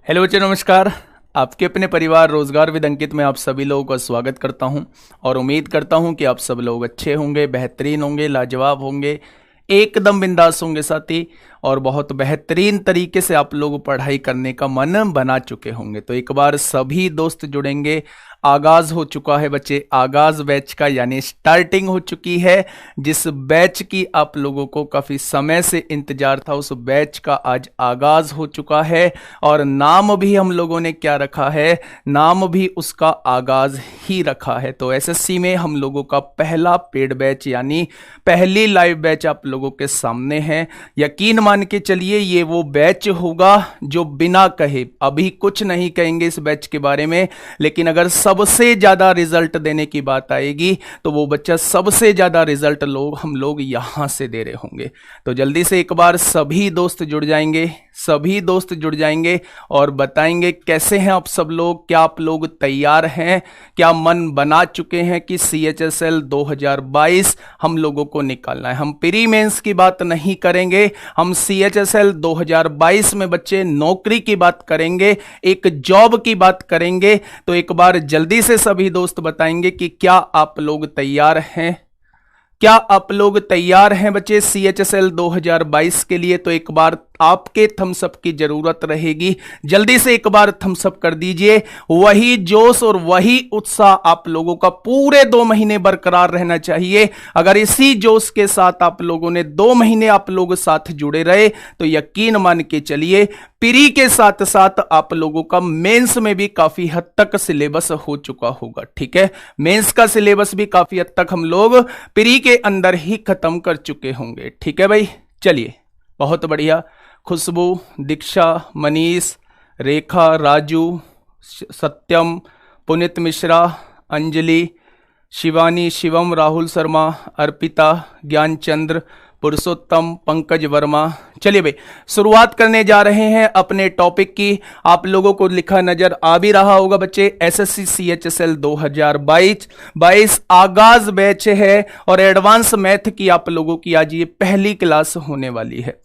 Hello बच्चों, नमस्कार। आपके अपने परिवार रोजगार विद अंकित में आप सभी लोगों का स्वागत करता हूं और उम्मीद करता हूं कि आप सब लोग अच्छे होंगे, बेहतरीन होंगे, लाजवाब होंगे, एकदम बिंदास होंगे साथी, और बहुत बेहतरीन तरीके से आप लोग पढ़ाई करने का मन बना चुके होंगे। तो एक बार सभी दोस्त जुड़ेंगे। आगाज हो चुका है बच्चे, आगाज बैच का, यानी स्टार्टिंग हो चुकी है। जिस बैच की आप लोगों को काफी समय से इंतजार था, उस बैच का आज आगाज हो चुका है। और नाम भी हम लोगों ने क्या रखा है, नाम भी उसका आगाज ही रखा है। तो एसएससी में हम लोगों का पहला पेड बैच यानी पहली लाइव बैच आप लोगों के सामने है। यकीन मान के चलिए, ये वो बैच होगा जो बिना कहे, अभी कुछ नहीं कहेंगे इस बैच के बारे में, लेकिन अगर सबसे ज्यादा रिजल्ट देने की बात आएगी तो वो बच्चा सबसे ज्यादा रिजल्ट हम लोग यहां से दे रहे होंगे। तो जल्दी से एक बार सभी दोस्त जुड़ जाएंगे, सभी दोस्त जुड़ जाएंगे और बताएंगे कैसे हैं आप सब लोग, क्या आप लोग तैयार हैं, क्या मन बना चुके हैं कि CHSL 2022 हम लोगों को निकालना है। हम प्री मेंस की बात नहीं करेंगे, हम CHSL 2022 में बच्चे नौकरी की बात करेंगे, एक जॉब की बात करेंगे। तो एक बार जल्दी से सभी दोस्त बताएंगे कि क्या आप लोग तैयार हैं, क्या आप लोग तैयार हैं बच्चे CHSL 2022 के लिए। तो एक बार आपके थम्सअप की जरूरत रहेगी, जल्दी से एक बार थम्सअप कर दीजिए। वही जोश और वही उत्साह आप लोगों का पूरे 2 महीने बरकरार रहना चाहिए। अगर इसी जोश के साथ आप लोगों ने 2 महीने आप लोग साथ जुड़े रहे तो यकीन मान के चलिए, प्री के साथ साथ आप लोगों का मेंस में भी काफी हद तक सिलेबस हो चुका होगा। ठीक है, मेंस का सिलेबस भी काफी हद तक हम लोग प्री के अंदर ही खत्म कर चुके होंगे। ठीक है भाई, चलिए, बहुत बढ़िया। खुशबू, दीक्षा, मनीष, रेखा, राजू, सत्यम, पुनित मिश्रा, अंजलि, शिवानी, शिवम, राहुल शर्मा, अर्पिता, ज्ञानचंद्र, पुरुषोत्तम, पंकज वर्मा। चलिए भाई, शुरुआत करने जा रहे हैं अपने टॉपिक की। आप लोगों को लिखा नजर आ भी रहा होगा बच्चे, एसएससी CHSL 2022 आगाज बैच है और एडवांस मैथ की आप लोगों की आज ये पहली क्लास होने वाली है।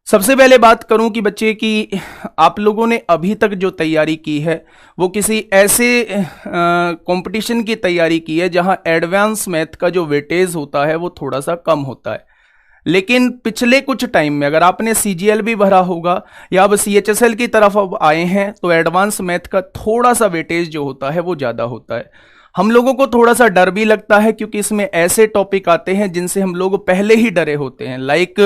सबसे पहले बात करूं कि बच्चे की आप लोगों ने अभी तक जो तैयारी की है वो किसी ऐसे कंपटीशन की तैयारी की है जहां एडवांस मैथ का जो वेटेज होता है वो थोड़ा सा कम होता है। लेकिन पिछले कुछ टाइम में अगर आपने CGL भी भरा होगा या अब CHSL की तरफ अब आए हैं तो एडवांस मैथ का थोड़ा सा वेटेज जो होता है वो ज़्यादा होता है। हम लोगों को थोड़ा सा डर भी लगता है क्योंकि इसमें ऐसे टॉपिक आते हैं जिनसे हम लोग पहले ही डरे होते हैं। लाइक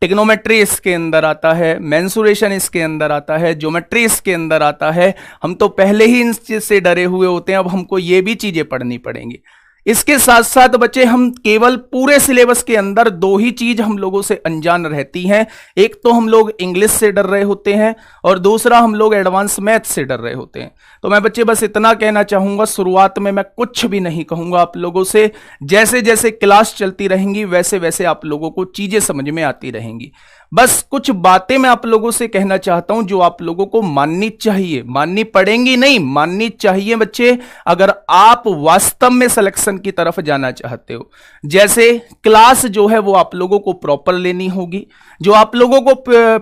टिग्नोमेट्री इसके अंदर आता है, मेंसुरेशन इसके अंदर आता है, ज्योमेट्री इसके अंदर आता है। हम तो पहले ही इन चीज से डरे हुए होते हैं, अब हमको ये भी चीजें पढ़नी पड़ेंगी। इसके साथ साथ बच्चे हम केवल पूरे सिलेबस के अंदर 2 ही चीज हम लोगों से अनजान रहती हैं। एक तो हम लोग इंग्लिश से डर रहे होते हैं और दूसरा हम लोग एडवांस मैथ से डर रहे होते हैं। तो मैं बच्चे बस इतना कहना चाहूंगा, शुरुआत में मैं कुछ भी नहीं कहूंगा आप लोगों से। जैसे जैसे क्लास चलती रहेंगी वैसे वैसे आप लोगों को चीजें समझ में आती रहेंगी। बस कुछ बातें मैं आप लोगों से कहना चाहता हूं जो आप लोगों को माननी चाहिए, माननी पड़ेंगी नहीं, माननी चाहिए बच्चे, अगर आप वास्तव में सिलेक्शन की तरफ जाना चाहते हो। जैसे क्लास जो है वो आप लोगों को प्रॉपर लेनी होगी, जो आप लोगों को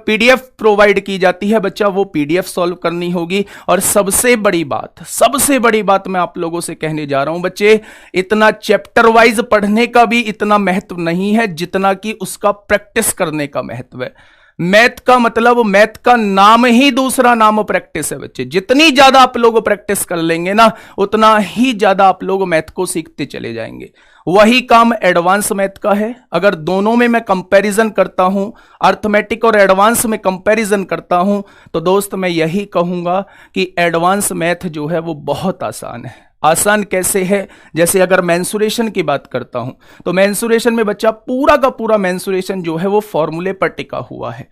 PDF प्रोवाइड की जाती है बच्चा वो PDF सॉल्व करनी होगी। और सबसे बड़ी बात मैं आप लोगों से कहने जा रहा हूं बच्चे, इतना चैप्टर वाइज पढ़ने का भी इतना महत्व नहीं है जितना कि उसका प्रैक्टिस करने का महत्व है। मैथ का मतलब, मैथ का नाम ही दूसरा नाम प्रैक्टिस है बच्चे। जितनी ज्यादा आप लोग प्रैक्टिस कर लेंगे ना उतना ही ज्यादा आप लोग मैथ को सीखते चले जाएंगे। वही काम एडवांस मैथ का है। अगर दोनों में मैं कंपैरिजन करता हूं, अर्थमेटिक और एडवांस में कंपैरिजन करता हूं, तो दोस्त मैं यही कहूंगा कि एडवांस मैथ जो है वो बहुत आसान है। आसान कैसे है? जैसे अगर मेंसुरेशन की बात करता हूं तो मेंसुरेशन में बच्चा पूरा का पूरा मेंसुरेशन जो है वो फॉर्मूले पर टिका हुआ है।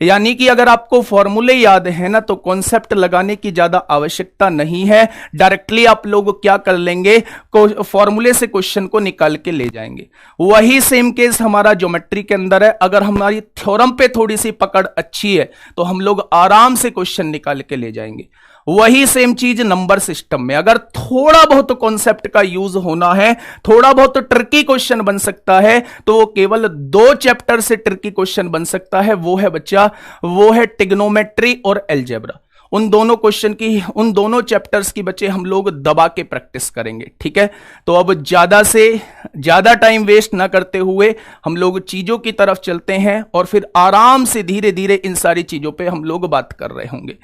यानी कि अगर आपको फॉर्मूले याद है ना तो कॉन्सेप्ट लगाने की ज्यादा आवश्यकता नहीं है। डायरेक्टली आप लोग क्या कर लेंगे, फॉर्मूले से क्वेश्चन को निकाल के ले जाएंगे। वही सेम केस हमारा ज्योमेट्री के अंदर है। अगर हमारी थ्योरम पे थोड़ी सी पकड़ अच्छी है तो हम लोग आराम से क्वेश्चन निकाल के ले जाएंगे। वही सेम चीज नंबर सिस्टम में, अगर थोड़ा बहुत कॉन्सेप्ट का यूज होना है, थोड़ा बहुत ट्रिकी क्वेश्चन बन सकता है, तो वो केवल 2 चैप्टर से ट्रिकी क्वेश्चन बन सकता है। वो है बच्चा, वो है ट्रिग्नोमेट्री और अलजेब्रा। उन दोनों क्वेश्चन की, उन दोनों चैप्टर्स की बच्चे हम लोग दबा के प्रैक्टिस करेंगे। ठीक है, तो अब ज्यादा से ज्यादा टाइम वेस्ट ना करते हुए हम लोग चीजों की तरफ चलते हैं और फिर आराम से धीरे धीरे इन सारी चीजों पे हम लोग बात कर रहे होंगे।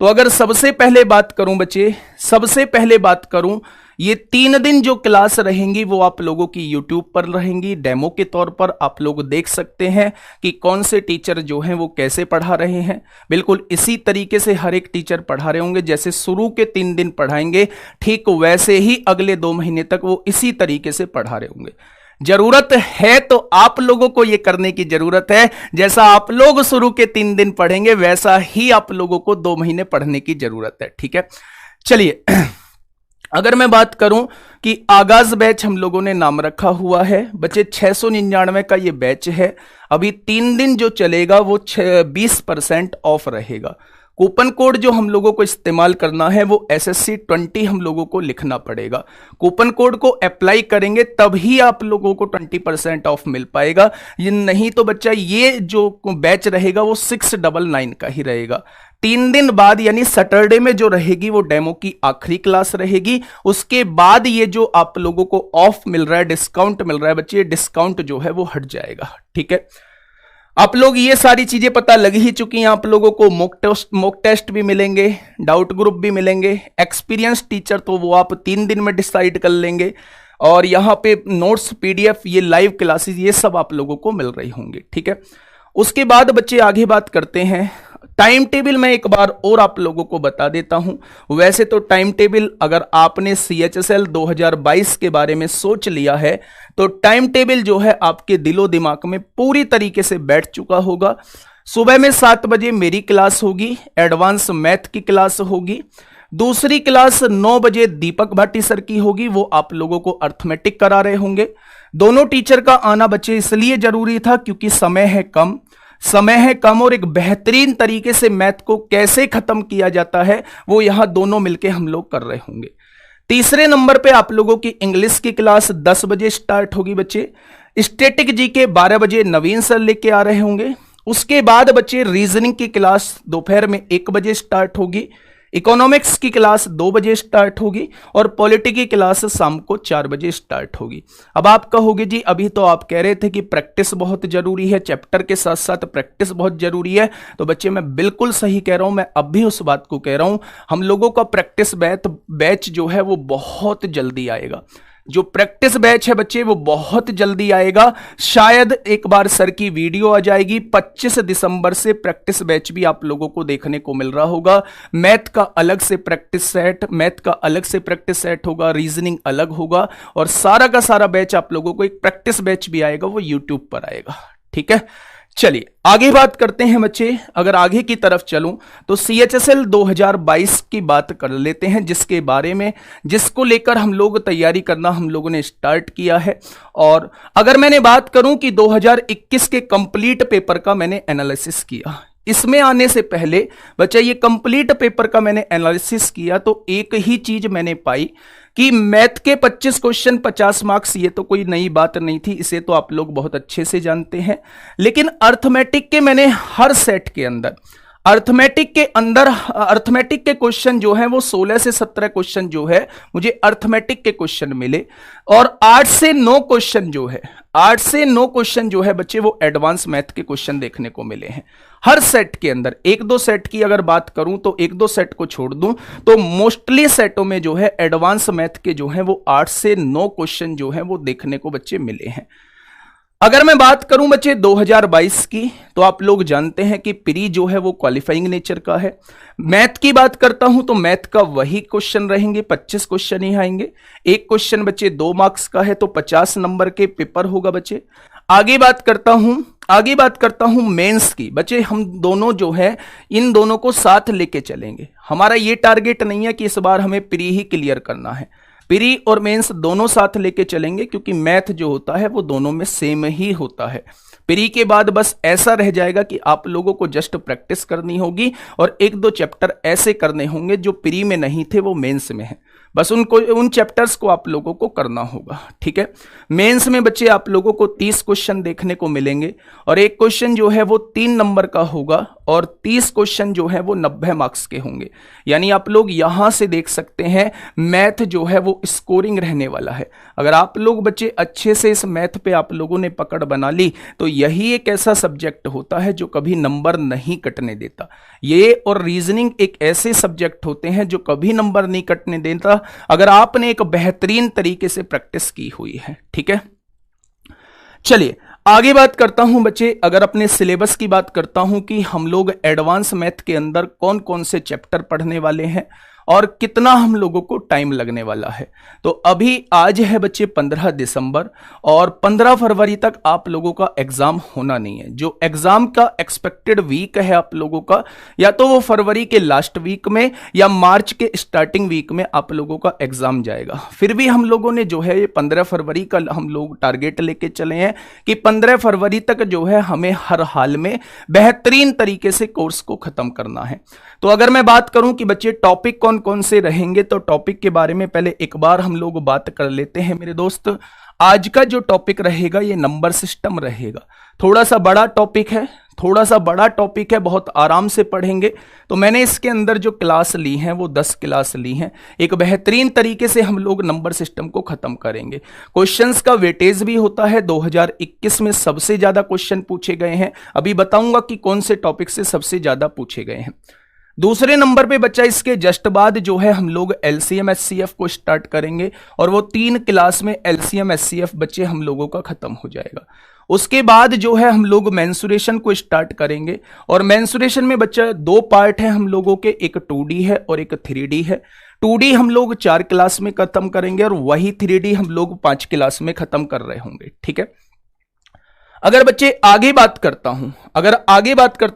तो अगर सबसे पहले बात करूं बच्चे, सबसे पहले बात करूं, ये 3 दिन जो क्लास रहेंगी वो आप लोगों की यूट्यूब पर रहेंगी, डेमो के तौर पर आप लोग देख सकते हैं कि कौन से टीचर जो हैं वो कैसे पढ़ा रहे हैं। बिल्कुल इसी तरीके से हर एक टीचर पढ़ा रहे होंगे, जैसे शुरू के 3 दिन पढ़ाएंगे ठीक वैसे ही अगले 2 महीने तक वो इसी तरीके से पढ़ा रहे होंगे। जरूरत है तो आप लोगों को यह करने की जरूरत है, जैसा आप लोग शुरू के 3 दिन पढ़ेंगे वैसा ही आप लोगों को 2 महीने पढ़ने की जरूरत है। ठीक है, चलिए अगर मैं बात करूं कि आगाज बैच हम लोगों ने नाम रखा हुआ है बच्चे, 699 का ये बैच है। अभी 3 दिन जो चलेगा वो 20% ऑफ रहेगा। कूपन कोड जो हम लोगों को इस्तेमाल करना है वो SSC 20 हम लोगों को लिखना पड़ेगा। कूपन कोड को अप्लाई करेंगे तभी आप लोगों को 20% ऑफ मिल पाएगा, ये नहीं तो बच्चा ये जो बैच रहेगा वो 699 का ही रहेगा। 3 दिन बाद यानी सैटरडे में जो रहेगी वो डेमो की आखिरी क्लास रहेगी। उसके बाद ये जो आप लोगों को ऑफ मिल रहा है, डिस्काउंट मिल रहा है बच्चे, डिस्काउंट जो है वो हट जाएगा। ठीक है, आप लोग ये सारी चीजें पता लग ही चुकी हैं। आप लोगों को मॉक टेस्ट भी मिलेंगे, डाउट ग्रुप भी मिलेंगे, एक्सपीरियंस टीचर तो वो आप 3 दिन में डिसाइड कर लेंगे, और यहाँ पे नोट्स PDF, ये लाइव क्लासेस, ये सब आप लोगों को मिल रही होंगी। ठीक है, उसके बाद बच्चे आगे बात करते हैं टाइम टेबल। मैं एक बार और आप लोगों को बता देता हूं। वैसे तो टाइम टेबल अगर आपने CHSL 2022 के बारे में सोच लिया है तो टाइम टेबल जो है आपके दिलो दिमाग में पूरी तरीके से बैठ चुका होगा। सुबह में 7 बजे मेरी क्लास होगी, एडवांस मैथ की क्लास होगी। दूसरी क्लास 9 बजे दीपक भाटी सर की होगी, वो आप लोगों को अर्थमेटिक करा रहे होंगे। दोनों टीचर का आना बच्चे इसलिए जरूरी था क्योंकि समय है कम और एक बेहतरीन तरीके से मैथ को कैसे खत्म किया जाता है वो यहां दोनों मिलके हम लोग कर रहे होंगे। तीसरे नंबर पे आप लोगों की इंग्लिश की क्लास 10 बजे स्टार्ट होगी बच्चे। स्टैटिक जीके 12 बजे नवीन सर लेके आ रहे होंगे। उसके बाद बच्चे रीजनिंग की क्लास दोपहर में 1 बजे स्टार्ट होगी। इकोनॉमिक्स की क्लास 2 बजे स्टार्ट होगी और पॉलिटी की क्लास शाम को 4 बजे स्टार्ट होगी। अब आप कहोगे जी अभी तो आप कह रहे थे कि प्रैक्टिस बहुत जरूरी है, चैप्टर के साथ साथ प्रैक्टिस बहुत जरूरी है। तो बच्चे मैं बिल्कुल सही कह रहा हूं, मैं अब भी उस बात को कह रहा हूं। हम लोगों का प्रैक्टिस बैच जो है वो बहुत जल्दी आएगा। जो प्रैक्टिस बैच है बच्चे वो बहुत जल्दी आएगा। शायद एक बार सर की वीडियो आ जाएगी, 25 दिसंबर से प्रैक्टिस बैच भी आप लोगों को देखने को मिल रहा होगा। मैथ का अलग से प्रैक्टिस सेट होगा, रीजनिंग अलग होगा, और सारा का सारा बैच आप लोगों को, एक प्रैक्टिस बैच भी आएगा वो यूट्यूब पर आएगा। ठीक है, चलिए आगे बात करते हैं बच्चे। अगर आगे की तरफ चलूं तो CHSL 2022 की बात कर लेते हैं, जिसको लेकर हम लोग तैयारी करना हम लोगों ने स्टार्ट किया है। और अगर मैंने बात करूं कि 2021 के कंप्लीट पेपर का मैंने एनालिसिस किया, इसमें आने से पहले बच्चा ये कंप्लीट पेपर का मैंने एनालिसिस किया तो एक ही चीज मैंने पाई कि मैथ के 25 क्वेश्चन 50 मार्क्स, ये तो कोई नई बात नहीं थी, इसे तो आप लोग बहुत अच्छे से जानते हैं। लेकिन अर्थमेटिक के मैंने हर सेट के अंदर अर्थमेटिक के क्वेश्चन जो है वो 16 से 17 क्वेश्चन जो है मुझे अर्थमेटिक के क्वेश्चन मिले, और 8 से 9 क्वेश्चन जो है बच्चे वो एडवांस मैथ के क्वेश्चन देखने को मिले हैं हर सेट के अंदर। 1-2 सेट की अगर बात करूं तो 1-2 सेट को छोड़ दूं तो मोस्टली सेटों में जो है एडवांस मैथ के जो है वो 8 से 9 क्वेश्चन जो है वो देखने को बच्चे मिले हैं। अगर मैं बात करूं बच्चे 2022 की तो आप लोग जानते हैं कि प्री जो है वो क्वालिफाइंग नेचर का है। मैथ की बात करता हूं तो मैथ का वही क्वेश्चन रहेंगे, 25 क्वेश्चन ही आएंगे। एक क्वेश्चन बच्चे 2 मार्क्स का है तो 50 नंबर के पेपर होगा बच्चे। आगे बात करता हूं मेंस की। बच्चे हम दोनों जो है इन दोनों को साथ लेके चलेंगे। हमारा ये टारगेट नहीं है कि इस बार हमें प्री ही क्लियर करना है, प्री और मेंस दोनों साथ लेके चलेंगे, क्योंकि मैथ जो होता है वो दोनों में सेम ही होता है। प्री के बाद बस ऐसा रह जाएगा कि आप लोगों को जस्ट प्रैक्टिस करनी होगी और 1-2 चैप्टर ऐसे करने होंगे जो प्री में नहीं थे वो मेंस में है। बस उन चैप्टर्स को आप लोगों को करना होगा, ठीक है। मेंस में बच्चे आप लोगों को 30 क्वेश्चन देखने को मिलेंगे और एक क्वेश्चन जो है वो 3 नंबर का होगा और 30 क्वेश्चन जो है वो 90 मार्क्स के होंगे। यानी आप लोग यहां से देख सकते हैं मैथ जो है वो स्कोरिंग रहने वाला है। अगर आप लोग बच्चे अच्छे से इस मैथ पे आप लोगों ने पकड़ बना ली तो यही एक ऐसा सब्जेक्ट होता है जो कभी नंबर नहीं कटने देता। ये और रीजनिंग एक ऐसे सब्जेक्ट होते हैं जो कभी नंबर नहीं कटने देता अगर आपने एक बेहतरीन तरीके से प्रैक्टिस की हुई है, ठीक है। चलिए आगे बात करता हूं बच्चे, अगर अपने सिलेबस की बात करता हूं कि हम लोग एडवांस मैथ के अंदर कौन कौन से चैप्टर पढ़ने वाले हैं और कितना हम लोगों को टाइम लगने वाला है। तो अभी आज है बच्चे 15 दिसंबर और 15 फरवरी तक आप लोगों का एग्जाम होना नहीं है। जो एग्जाम का एक्सपेक्टेड वीक है आप लोगों का, या तो वो फरवरी के लास्ट वीक में या मार्च के स्टार्टिंग वीक में आप लोगों का एग्जाम जाएगा। फिर भी हम लोगों ने जो है ये 15 फरवरी का हम लोग टारगेट लेके चले हैं कि 15 फरवरी तक जो है हमें हर हाल में बेहतरीन तरीके से कोर्स को खत्म करना है। तो अगर मैं बात करूं कि बच्चे टॉपिक कौन कौन से रहेंगे, तो टॉपिक के बारे में पहले एक बार हम लोग बात कर लेते हैं मेरे दोस्त। आज का जो टॉपिक रहेगा ये नंबर सिस्टम रहेगा। थोड़ा सा बड़ा टॉपिक है, बहुत आराम से पढ़ेंगे। तो मैंने इसके अंदर जो क्लास ली हैं वो 10 क्लास ली हैं। एक बेहतरीन तरीके से हम लोग नंबर सिस्टम को खत्म करेंगे। क्वेश्चंस का वेटेज भी होता है, 2021 में सबसे ज्यादा क्वेश्चन पूछे गए हैं। अभी बताऊंगा कि कौन से टॉपिक से सबसे ज्यादा पूछे गए हैं। दूसरे नंबर पे बच्चा इसके जस्ट बाद जो है हम लोग एलसीएम एचसीएफ को स्टार्ट करेंगे और वो 3 क्लास में एलसीएम एचसीएफ बच्चे हम लोगों का खत्म हो जाएगा। उसके बाद जो है हम लोग मेंसुरेशन को स्टार्ट करेंगे और मेंसुरेशन में बच्चा 2 पार्ट है हम लोगों के, एक 2D है और एक 3D है। 2D हम लोग 4 क्लास में खत्म करेंगे और वही 3D हम लोग 5 क्लास में खत्म कर रहे होंगे, ठीक है। अगर बच्चे आगे बात करता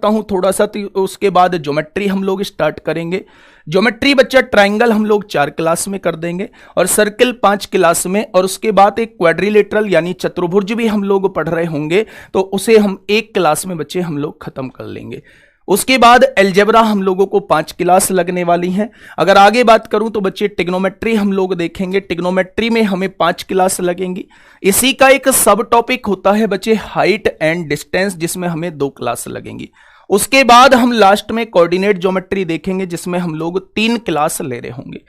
हूं थोड़ा सा, तो उसके बाद ज्योमेट्री हम लोग स्टार्ट करेंगे। ज्योमेट्री बच्चा ट्राइंगल हम लोग 4 क्लास में कर देंगे और सर्किल 5 क्लास में, और उसके बाद एक क्वाड्रिलेटरल यानी चतुर्भुज भी हम लोग पढ़ रहे होंगे तो उसे हम 1 क्लास में बच्चे हम लोग खत्म कर लेंगे। उसके बाद अलजेब्रा हम लोगों को 5 क्लास लगने वाली हैं। अगर आगे बात करूं तो बच्चे टिग्नोमेट्री हम लोग देखेंगे, टिग्नोमेट्री में हमें 5 क्लास लगेंगी। इसी का एक सब टॉपिक होता है बच्चे हाइट एंड डिस्टेंस, जिसमें हमें 2 क्लास लगेंगी। उसके बाद हम लास्ट में कोऑर्डिनेट ज्योमेट्री देखेंगे जिसमें हम लोग 3 क्लास ले रहे होंगे।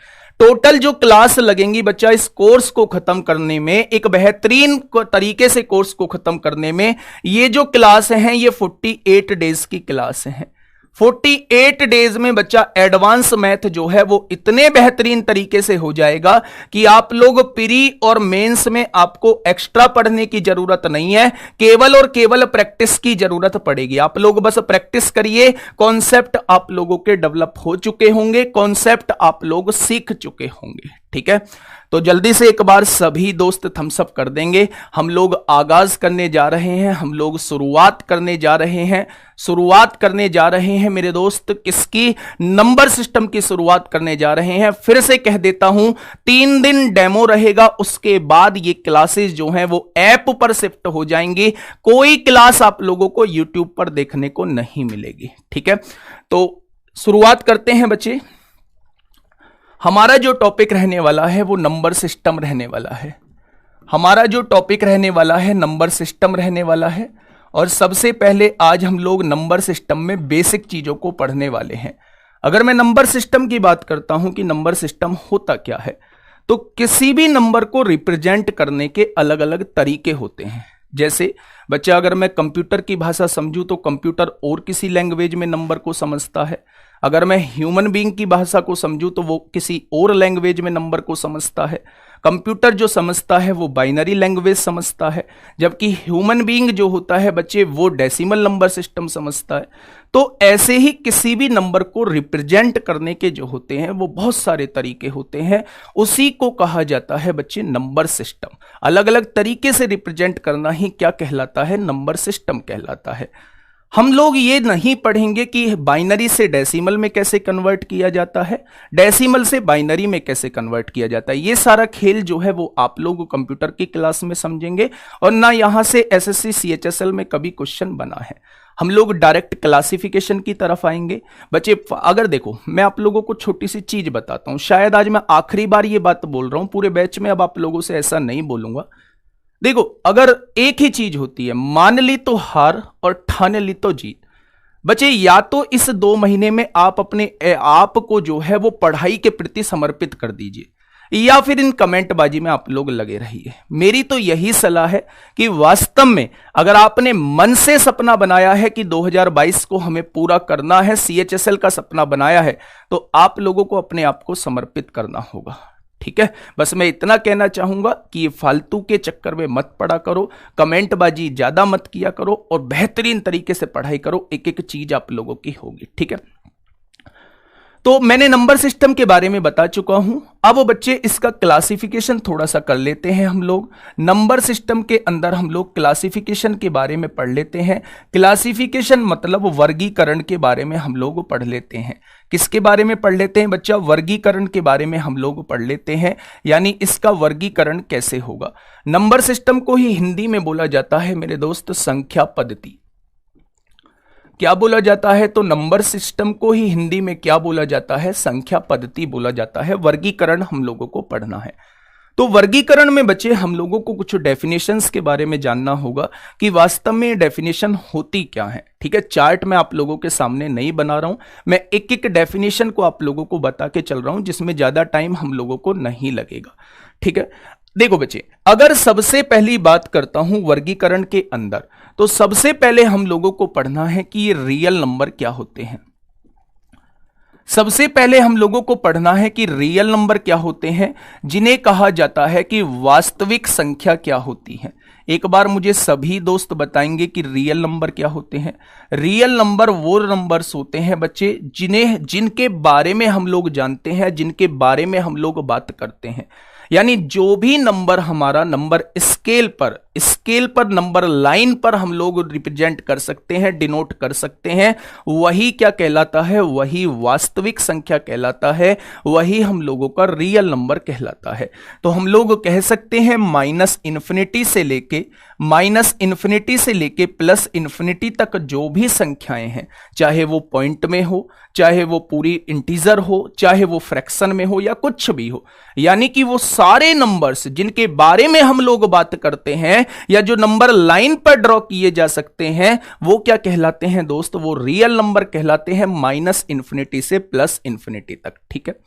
टोटल जो क्लास लगेंगी बच्चा इस कोर्स को खत्म करने में, एक बेहतरीन तरीके से कोर्स को खत्म करने में, ये जो क्लास हैं ये 48 डेज की क्लास हैं। 48 डेज में बच्चा एडवांस मैथ जो है वो इतने बेहतरीन तरीके से हो जाएगा कि आप लोग प्री और मेंस में आपको एक्स्ट्रा पढ़ने की जरूरत नहीं है, केवल और केवल प्रैक्टिस की जरूरत पड़ेगी। आप लोग बस प्रैक्टिस करिए, कॉन्सेप्ट आप लोगों के डेवलप हो चुके होंगे, कॉन्सेप्ट आप लोग सीख चुके होंगे, ठीक है। तो जल्दी से एक बार सभी दोस्त थम्स अप कर देंगे। हम लोग आगाज करने जा रहे हैं, हम लोग शुरुआत करने जा रहे हैं मेरे दोस्त। किसकी? नंबर सिस्टम की शुरुआत करने जा रहे हैं। फिर से कह देता हूं 3 दिन डेमो रहेगा, उसके बाद ये क्लासेस जो हैं वो ऐप पर शिफ्ट हो जाएंगी। कोई क्लास आप लोगों को यूट्यूब पर देखने को नहीं मिलेगी, ठीक है। तो शुरुआत करते हैं बच्चे। हमारा जो टॉपिक रहने वाला है वो नंबर सिस्टम रहने वाला है। और सबसे पहले आज हम लोग नंबर सिस्टम में बेसिक चीजों को पढ़ने वाले हैं। अगर मैं नंबर सिस्टम की बात करता हूं कि नंबर सिस्टम होता क्या है, तो किसी भी नंबर को रिप्रेजेंट करने के अलग अलग तरीके होते हैं। जैसे बच्चा अगर मैं कंप्यूटर की भाषा समझूं तो कंप्यूटर और किसी लैंग्वेज में नंबर को समझता है। अगर मैं ह्यूमन बीइंग की भाषा को समझूं तो वो किसी और लैंग्वेज में नंबर को समझता है। कंप्यूटर जो समझता है वो बाइनरी लैंग्वेज समझता है, जबकि ह्यूमन बीइंग जो होता है बच्चे वो डेसिमल नंबर सिस्टम समझता है। तो ऐसे ही किसी भी नंबर को रिप्रेजेंट करने के जो होते हैं वो बहुत सारे तरीके होते हैं, उसी को कहा जाता है बच्चे नंबर सिस्टम। अलग अलग तरीके से रिप्रेजेंट करना ही क्या कहलाता है? नंबर सिस्टम कहलाता है। हम लोग ये नहीं पढ़ेंगे कि बाइनरी से डेसिमल में कैसे कन्वर्ट किया जाता है, डेसिमल से बाइनरी में कैसे कन्वर्ट किया जाता है। ये सारा खेल जो है वो आप लोग कंप्यूटर की क्लास में समझेंगे, और ना यहां से एसएससी सीएचएसएल में कभी क्वेश्चन बना है। हम लोग डायरेक्ट क्लासिफिकेशन की तरफ आएंगे। बच्चे अगर देखो, मैं आप लोगों को छोटी सी चीज बताता हूं, शायद आज मैं आखिरी बार ये बात बोल रहा हूं पूरे बैच में, अब आप लोगों से ऐसा नहीं बोलूंगा। देखो, अगर एक ही चीज होती है, मान ली तो हार और ठान ली तो जीत। बच्चे या तो इस 2 महीने में आप अपने आप को जो है वो पढ़ाई के प्रति समर्पित कर दीजिए, या फिर इन कमेंटबाजी में आप लोग लगे रहिए। मेरी तो यही सलाह है कि वास्तव में अगर आपने मन से सपना बनाया है कि 2022 को हमें पूरा करना है, सीएचएसएल का सपना बनाया है, तो आप लोगों को अपने आप को समर्पित करना होगा। ठीक है, बस मैं इतना कहना चाहूंगा कि ये फालतू के चक्कर में मत पड़ा करो, कमेंटबाजी ज्यादा मत किया करो, और बेहतरीन तरीके से पढ़ाई करो। एक एक चीज आप लोगों की होगी। ठीक है, तो मैंने नंबर सिस्टम के बारे में बता चुका हूं। अब बच्चे इसका क्लासिफिकेशन थोड़ा सा कर लेते हैं हम लोग। नंबर सिस्टम के अंदर हम लोग क्लासिफिकेशन के बारे में पढ़ लेते हैं। क्लासिफिकेशन मतलब वर्गीकरण के बारे में हम लोग पढ़ लेते हैं। किसके बारे में पढ़ लेते हैं बच्चा? वर्गीकरण के बारे में हम लोग पढ़ लेते हैं, यानी इसका वर्गीकरण कैसे होगा। नंबर सिस्टम को ही हिंदी में बोला जाता है मेरे दोस्त संख्या पद्धति। क्या बोला जाता है? तो नंबर सिस्टम को ही हिंदी में क्या बोला जाता है? संख्या पद्धति बोला जाता है। वर्गीकरण हम लोगों को पढ़ना है। तो वर्गीकरण में बच्चे हम लोगों को कुछ डेफिनेशंस के बारे में जानना होगा कि वास्तव में डेफिनेशन होती क्या है। ठीक है, चार्ट मैं आप लोगों के सामने नहीं बना रहा हूं, मैं एक एक डेफिनेशन को आप लोगों को बता के चल रहा हूं, जिसमें ज्यादा टाइम हम लोगों को नहीं लगेगा। ठीक है, देखो बच्चे, अगर सबसे पहली बात करता हूं वर्गीकरण के अंदर, तो सबसे पहले हम लोगों को पढ़ना है कि ये रियल नंबर क्या होते हैं। सबसे पहले हम लोगों को पढ़ना है कि रियल नंबर क्या होते हैं, जिन्हें कहा जाता है कि वास्तविक संख्या क्या होती है। एक बार मुझे सभी दोस्त बताएंगे कि रियल नंबर क्या होते हैं। रियल नंबर वो नंबर्स होते हैं बच्चे जिनके बारे में हम लोग जानते हैं, जिनके बारे में हम लोग बात करते हैं। यानी जो भी नंबर हमारा नंबर स्केल पर नंबर लाइन पर हम लोग रिप्रेजेंट कर सकते हैं, डिनोट कर सकते हैं, वही क्या कहलाता है? वही वास्तविक संख्या कहलाता है, वही हम लोगों का रियल नंबर कहलाता है। तो हम लोग कह सकते हैं माइनस इन्फिनिटी से लेके प्लस इन्फिनिटी तक जो भी संख्याएं हैं, चाहे वो पॉइंट में हो, चाहे वो पूरी इंटीजर हो, चाहे वो फ्रैक्शन में हो, या कुछ भी हो, यानी कि वो सारे नंबर्स जिनके बारे में हम लोग बात करते हैं या जो नंबर लाइन पर ड्रॉ किए जा सकते हैं, वो क्या कहलाते हैं दोस्त? वो रियल नंबर कहलाते हैं, माइनस इन्फिनिटी से प्लस इन्फिनिटी तक। ठीक है,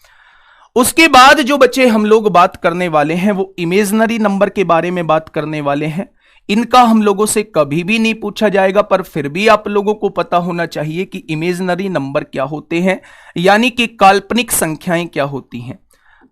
उसके बाद जो बच्चे हम लोग बात करने वाले हैं वो इमेजिनरी नंबर के बारे में बात करने वाले हैं। इनका हम लोगों से कभी भी नहीं पूछा जाएगा, पर फिर भी आप लोगों को पता होना चाहिए कि इमेजिनरी नंबर क्या होते हैं, यानी कि काल्पनिक संख्याएं क्या होती हैं।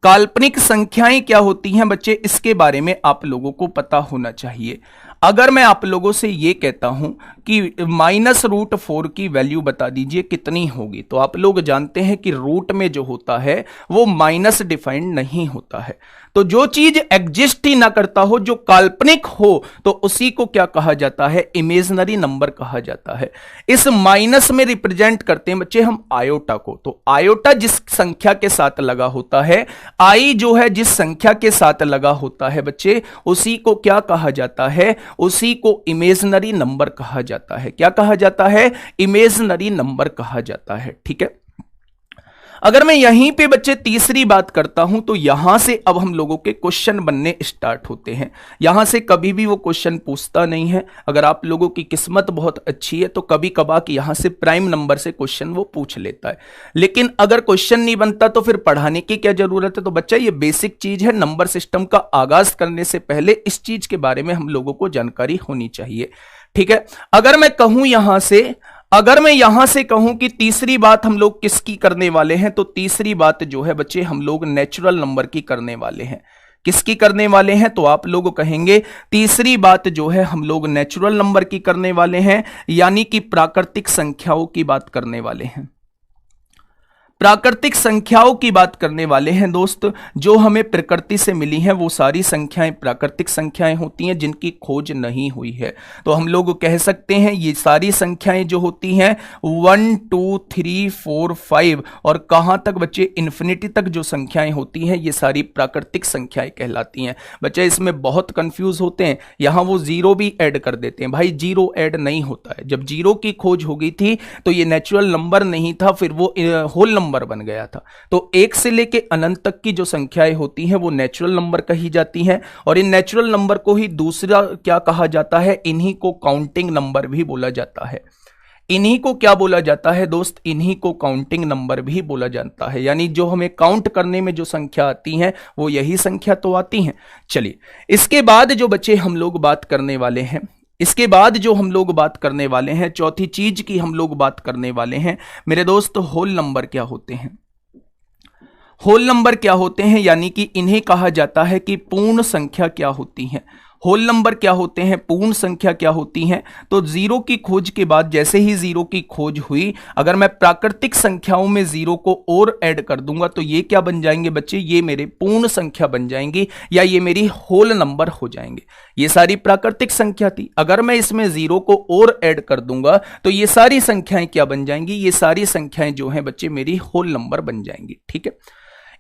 काल्पनिक संख्याएं क्या होती हैं बच्चे, इसके बारे में आप लोगों को पता होना चाहिए। अगर मैं आप लोगों से ये कहता हूं कि -√4 की वैल्यू बता दीजिए कितनी होगी, तो आप लोग जानते हैं कि रूट में जो होता है वो माइनस डिफाइंड नहीं होता है। तो जो चीज एग्जिस्ट ही ना करता हो, जो काल्पनिक हो, तो उसी को क्या कहा जाता है? इमेजिनरी नंबर कहा जाता है। इस माइनस में रिप्रेजेंट करते हैं बच्चे हम आयोटा को। तो आयोटा जिस संख्या के साथ लगा होता है, आई जो है जिस संख्या के साथ लगा होता है बच्चे, उसी को क्या कहा जाता है? उसी को इमेजिनरी नंबर कहा जाता है। क्या कहा जाता है? इमेजिनरी नंबर कहा जाता है। ठीक है, अगर मैं यहीं पे बच्चे तीसरी बात करता हूं, तो यहां से अब हम लोगों के क्वेश्चन बनने स्टार्ट होते हैं। यहां से कभी भी वो क्वेश्चन पूछता नहीं है। अगर आप लोगों की किस्मत बहुत अच्छी है तो कभी कभार यहां से प्राइम नंबर से क्वेश्चन वो पूछ लेता है, लेकिन अगर क्वेश्चन नहीं बनता तो फिर पढ़ाने की क्या जरूरत है? तो बच्चा ये बेसिक चीज है, नंबर सिस्टम का आगाज करने से पहले इस चीज के बारे में हम लोगों को जानकारी होनी चाहिए। ठीक है, अगर मैं यहां से कहूं कि तीसरी बात हम लोग किसकी करने वाले हैं, तो तीसरी बात जो है बच्चे हम लोग नेचुरल नंबर की करने वाले हैं। किसकी करने वाले हैं? तो आप लोग कहेंगे तीसरी बात जो है हम लोग नेचुरल नंबर की करने वाले हैं, यानी कि प्राकृतिक संख्याओं की बात करने वाले हैं। प्राकृतिक संख्याओं की बात करने वाले हैं दोस्त। जो हमें प्रकृति से मिली हैं वो सारी संख्याएं प्राकृतिक संख्याएं होती हैं जिनकी खोज नहीं हुई है। तो हम लोग कह सकते हैं ये सारी संख्याएं जो होती हैं 1 2 3 4 5 और कहां तक बच्चे इन्फिनिटी तक जो संख्याएं होती हैं ये सारी प्राकृतिक संख्याएं कहलाती हैं। बच्चे इसमें बहुत कंफ्यूज होते हैं, यहां वो जीरो भी ऐड कर देते हैं। भाई जीरो ऐड नहीं होता है। जब जीरो की खोज हो गई थी तो ये नेचुरल नंबर नहीं था, फिर वो होल नंबर बन गया था। तो एक से लेके अनंत तक की जो संख्याएं होती हैं वो नेचुरल नंबर कही जाती हैं और इन नेचुरल नंबर को ही दूसरा क्या कहा जाता है, इन्हीं को काउंटिंग नंबर भी बोला जाता है। इन्हीं को क्या बोला जाता है दोस्त, इन्हीं को काउंटिंग नंबर भी बोला जाता है। यानी जो हमें काउंट करने में जो संख्या आती हैं वो यही संख्या तो आती हैं। चलिए इसके बाद जो बच्चे हम लोग बात करने वाले हैं, इसके बाद जो हम लोग बात करने वाले हैं, चौथी चीज की हम लोग बात करने वाले हैं मेरे दोस्त, होल नंबर क्या होते हैं। होल नंबर क्या होते हैं यानी कि इन्हें कहा जाता है कि पूर्ण संख्या क्या होती है। होल नंबर क्या होते हैं, पूर्ण संख्या क्या होती हैं। तो जीरो की खोज के बाद जैसे ही जीरो की खोज हुई, अगर मैं प्राकृतिक संख्याओं में जीरो को और ऐड कर दूंगा तो ये क्या बन जाएंगे बच्चे, ये मेरे पूर्ण संख्या बन जाएंगी या ये मेरी होल नंबर हो जाएंगे। ये सारी प्राकृतिक संख्या थी, अगर मैं इसमें जीरो को और ऐड कर दूंगा तो ये सारी संख्याएं क्या बन जाएंगी, ये सारी संख्याएं जो हैं बच्चे मेरी होल नंबर बन जाएंगी। ठीक है,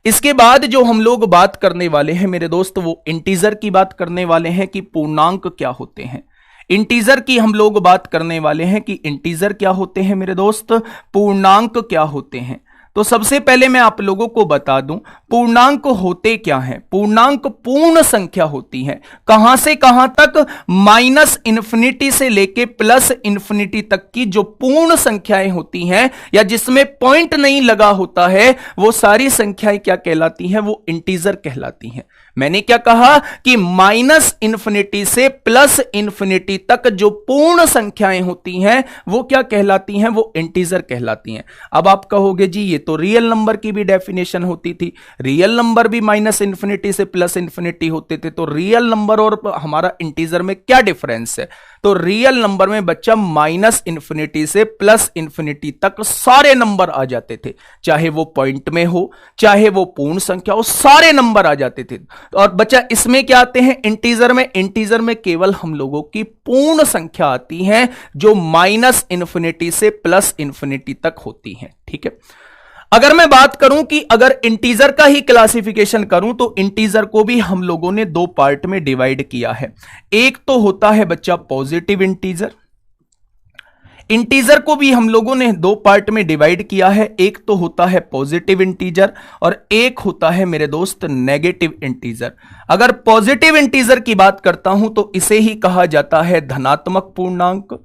इसके बाद जो हम लोग बात करने वाले हैं मेरे दोस्त वो इंटीजर की बात करने वाले हैं कि पूर्णांक क्या होते हैं। इंटीजर की हम लोग बात करने वाले हैं कि इंटीजर क्या होते हैं मेरे दोस्त, पूर्णांक क्या होते हैं। तो सबसे पहले मैं आप लोगों को बता दूं पूर्णांक होते क्या हैं। पूर्णांक पूर्ण संख्या होती है, कहां से कहां तक, माइनस इन्फिनिटी से लेके प्लस इन्फिनिटी तक की जो पूर्ण संख्याएं होती हैं या जिसमें पॉइंट नहीं लगा होता है वो सारी संख्याएं क्या कहलाती हैं, वो इंटीजर कहलाती हैं। मैंने क्या कहा कि माइनस इन्फिनिटी से प्लस इन्फिनिटी तक जो पूर्ण संख्याएं होती हैं वो क्या कहलाती हैं, वो इंटीजर कहलाती हैं। अब आप कहोगे जी ये तो रियल नंबर की भी डेफिनेशन होती थी, रियल नंबर भी माइनस इन्फिनिटी से प्लस इन्फिनिटी होते थे, तो रियल नंबर और हमारा इंटीजर में क्या डिफरेंस है। तो रियल नंबर में बच्चा माइनस इन्फिनिटी से प्लस इन्फिनिटी तक सारे नंबर आ जाते थे, चाहे वो पॉइंट में हो चाहे वो पूर्ण संख्या हो, सारे नंबर आ जाते थे। और बच्चा इसमें क्या आते हैं, इंटीजर में, इंटीजर में केवल हम लोगों की पूर्ण संख्या आती है जो माइनस इन्फिनिटी से प्लस इन्फिनिटी तक होती है। ठीक है, अगर मैं बात करूं कि अगर इंटीजर का ही क्लासिफिकेशन करूं तो इंटीजर को भी हम लोगों ने दो पार्ट में डिवाइड किया है। एक तो होता है बच्चा पॉजिटिव इंटीजर, इंटीजर को भी हम लोगों ने दो पार्ट में डिवाइड किया है। एक तो होता है पॉजिटिव इंटीजर और एक होता है मेरे दोस्त नेगेटिव इंटीजर। अगर पॉजिटिव इंटीजर की बात करता हूं तो इसे ही कहा जाता है धनात्मक पूर्णांक,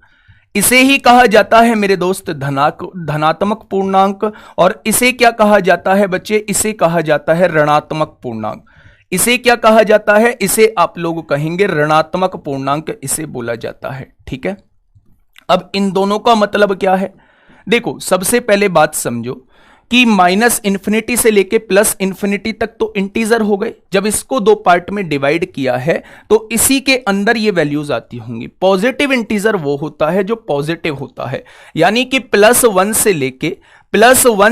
इसे ही कहा जाता है मेरे दोस्त धनात्मक पूर्णांक, और इसे क्या कहा जाता है बच्चे, इसे कहा जाता है ऋणात्मक पूर्णांक। इसे क्या कहा जाता है, इसे आप लोग कहेंगे ऋणात्मक पूर्णांक इसे बोला जाता है। ठीक है, अब इन दोनों का मतलब क्या है, देखो सबसे पहले बात समझो कि माइनस इन्फिनिटी से लेके प्लस इन्फिनिटी तक तो इंटीजर हो गए। जब इसको दो पार्ट में डिवाइड किया है तो इसी के अंदर ये वैल्यूज आती होंगी। पॉजिटिव इंटीजर वो होता है जो पॉजिटिव होता है, यानी कि प्लस वन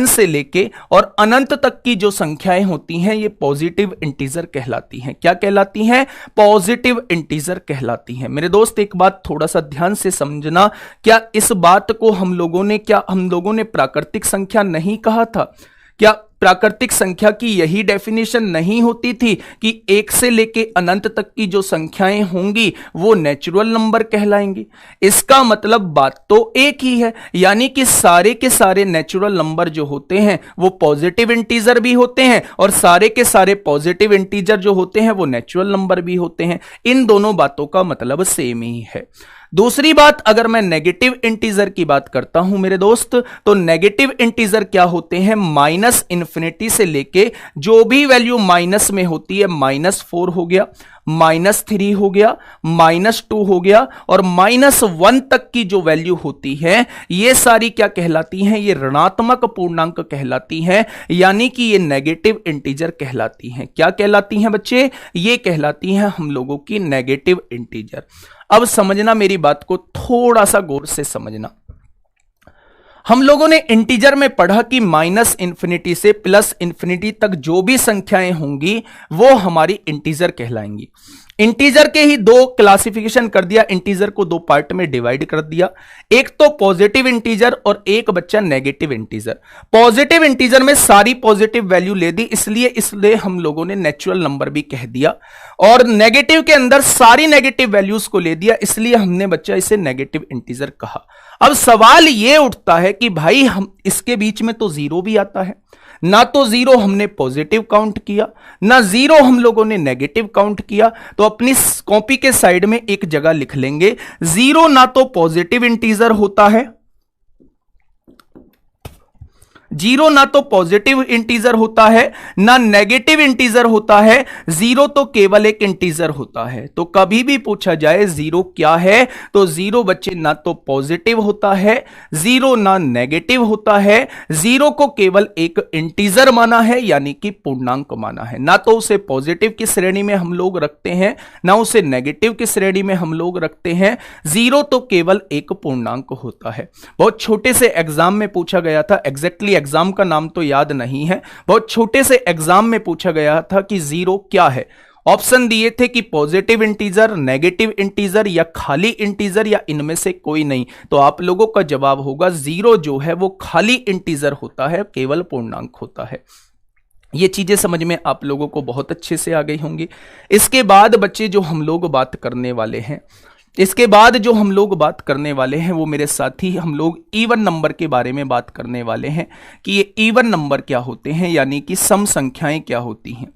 से लेके और अनंत तक की जो संख्याएं होती हैं ये पॉजिटिव इंटीजर कहलाती हैं। क्या कहलाती हैं, पॉजिटिव इंटीजर कहलाती हैं। मेरे दोस्त एक बात थोड़ा सा ध्यान से समझना, क्या इस बात को हम लोगों ने प्राकृतिक संख्या नहीं कहा था? क्या प्राकृतिक संख्या की यही डेफिनेशन नहीं होती थी कि एक से लेके अनंत तक की जो संख्याएं होंगी वो नेचुरल नंबर कहलाएंगी? इसका मतलब बात तो एक ही है, यानी कि सारे के सारे नेचुरल नंबर जो होते हैं वो पॉजिटिव इंटीजर भी होते हैं और सारे के सारे पॉजिटिव इंटीजर जो होते हैं वो नेचुरल नंबर भी होते हैं। इन दोनों बातों का मतलब सेम ही है। दूसरी बात, अगर मैं नेगेटिव इंटीजर की बात करता हूं मेरे दोस्त, तो नेगेटिव इंटीजर क्या होते हैं, माइनस इन्फिनिटी से लेके जो भी वैल्यू माइनस में होती है, -4 हो गया, -3 हो गया, -2 हो गया और -1 तक की जो वैल्यू होती है ये सारी क्या कहलाती हैं, ये ऋणात्मक पूर्णांक कहलाती हैं, यानी कि ये नेगेटिव इंटीजर कहलाती हैं। क्या कहलाती हैं बच्चे, ये कहलाती हैं हम लोगों की नेगेटिव इंटीजर। अब समझना मेरी बात को, थोड़ा सा गौर से समझना। हम लोगों ने इंटीजर में पढ़ा कि माइनस इंफिनिटी से प्लस इंफिनिटी तक जो भी संख्याएं होंगी वो हमारी इंटीजर कहलाएंगी। इंटीजर के ही दो क्लासिफिकेशन कर दिया, इंटीजर को दो पार्ट में डिवाइड कर दिया, एक तो पॉजिटिव इंटीजर और एक बच्चा नेगेटिव इंटीजर। पॉजिटिव इंटीजर में सारी पॉजिटिव वैल्यू ले दी, इसलिए हम लोगों ने नेचुरल नंबर भी कह दिया, और नेगेटिव के अंदर सारी नेगेटिव वैल्यूज को ले दिया, इसलिए हमने बच्चा इसे नेगेटिव इंटीजर कहा। अब सवाल यह उठता है कि भाई हम इसके बीच में तो जीरो भी आता है, ना तो जीरो हमने पॉजिटिव काउंट किया, ना जीरो हम लोगों ने नेगेटिव काउंट किया, तो अपनी कॉपी के साइड में एक जगह लिख लेंगे, जीरो ना तो पॉजिटिव इंटीजर होता है, जीरो ना तो पॉजिटिव इंटीजर होता है, ना नेगेटिव इंटीजर होता है, जीरो तो केवल एक इंटीजर होता है। तो कभी भी पूछा जाए जीरो क्या है, तो जीरो बच्चे ना तो पॉजिटिव होता है, जीरो ना नेगेटिव होता है, जीरो को केवल एक इंटीजर माना है, यानी कि पूर्णांक माना है। ना तो उसे पॉजिटिव की श्रेणी में हम लोग रखते हैं, ना उसे नेगेटिव की श्रेणी में हम लोग रखते हैं, जीरो तो केवल एक पूर्णांक होता है। बहुत छोटे से एग्जाम में पूछा गया था, एग्जैक्टली एग्जाम का नाम तो याद नहीं है, बहुत छोटे से एग्जाम में पूछा गया था कि जीरो क्या है। ऑप्शन दिए थे कि पॉजिटिव इंटीजर, नेगेटिव इंटीजर या खाली इंटीजर या इनमें से कोई नहीं। तो आप लोगों का जवाब होगा जीरो जो है वो खाली इंटीजर होता है, केवल पूर्णांक होता है। ये चीजें समझ में आप लोगों को बहुत अच्छे से आ गई होंगी। इसके बाद बच्चे जो हम लोग बात करने वाले हैं, वो मेरे साथी हम लोग इवन नंबर के बारे में बात करने वाले हैं कि ये इवन नंबर क्या होते हैं, यानी कि सम संख्याएं क्या होती हैं।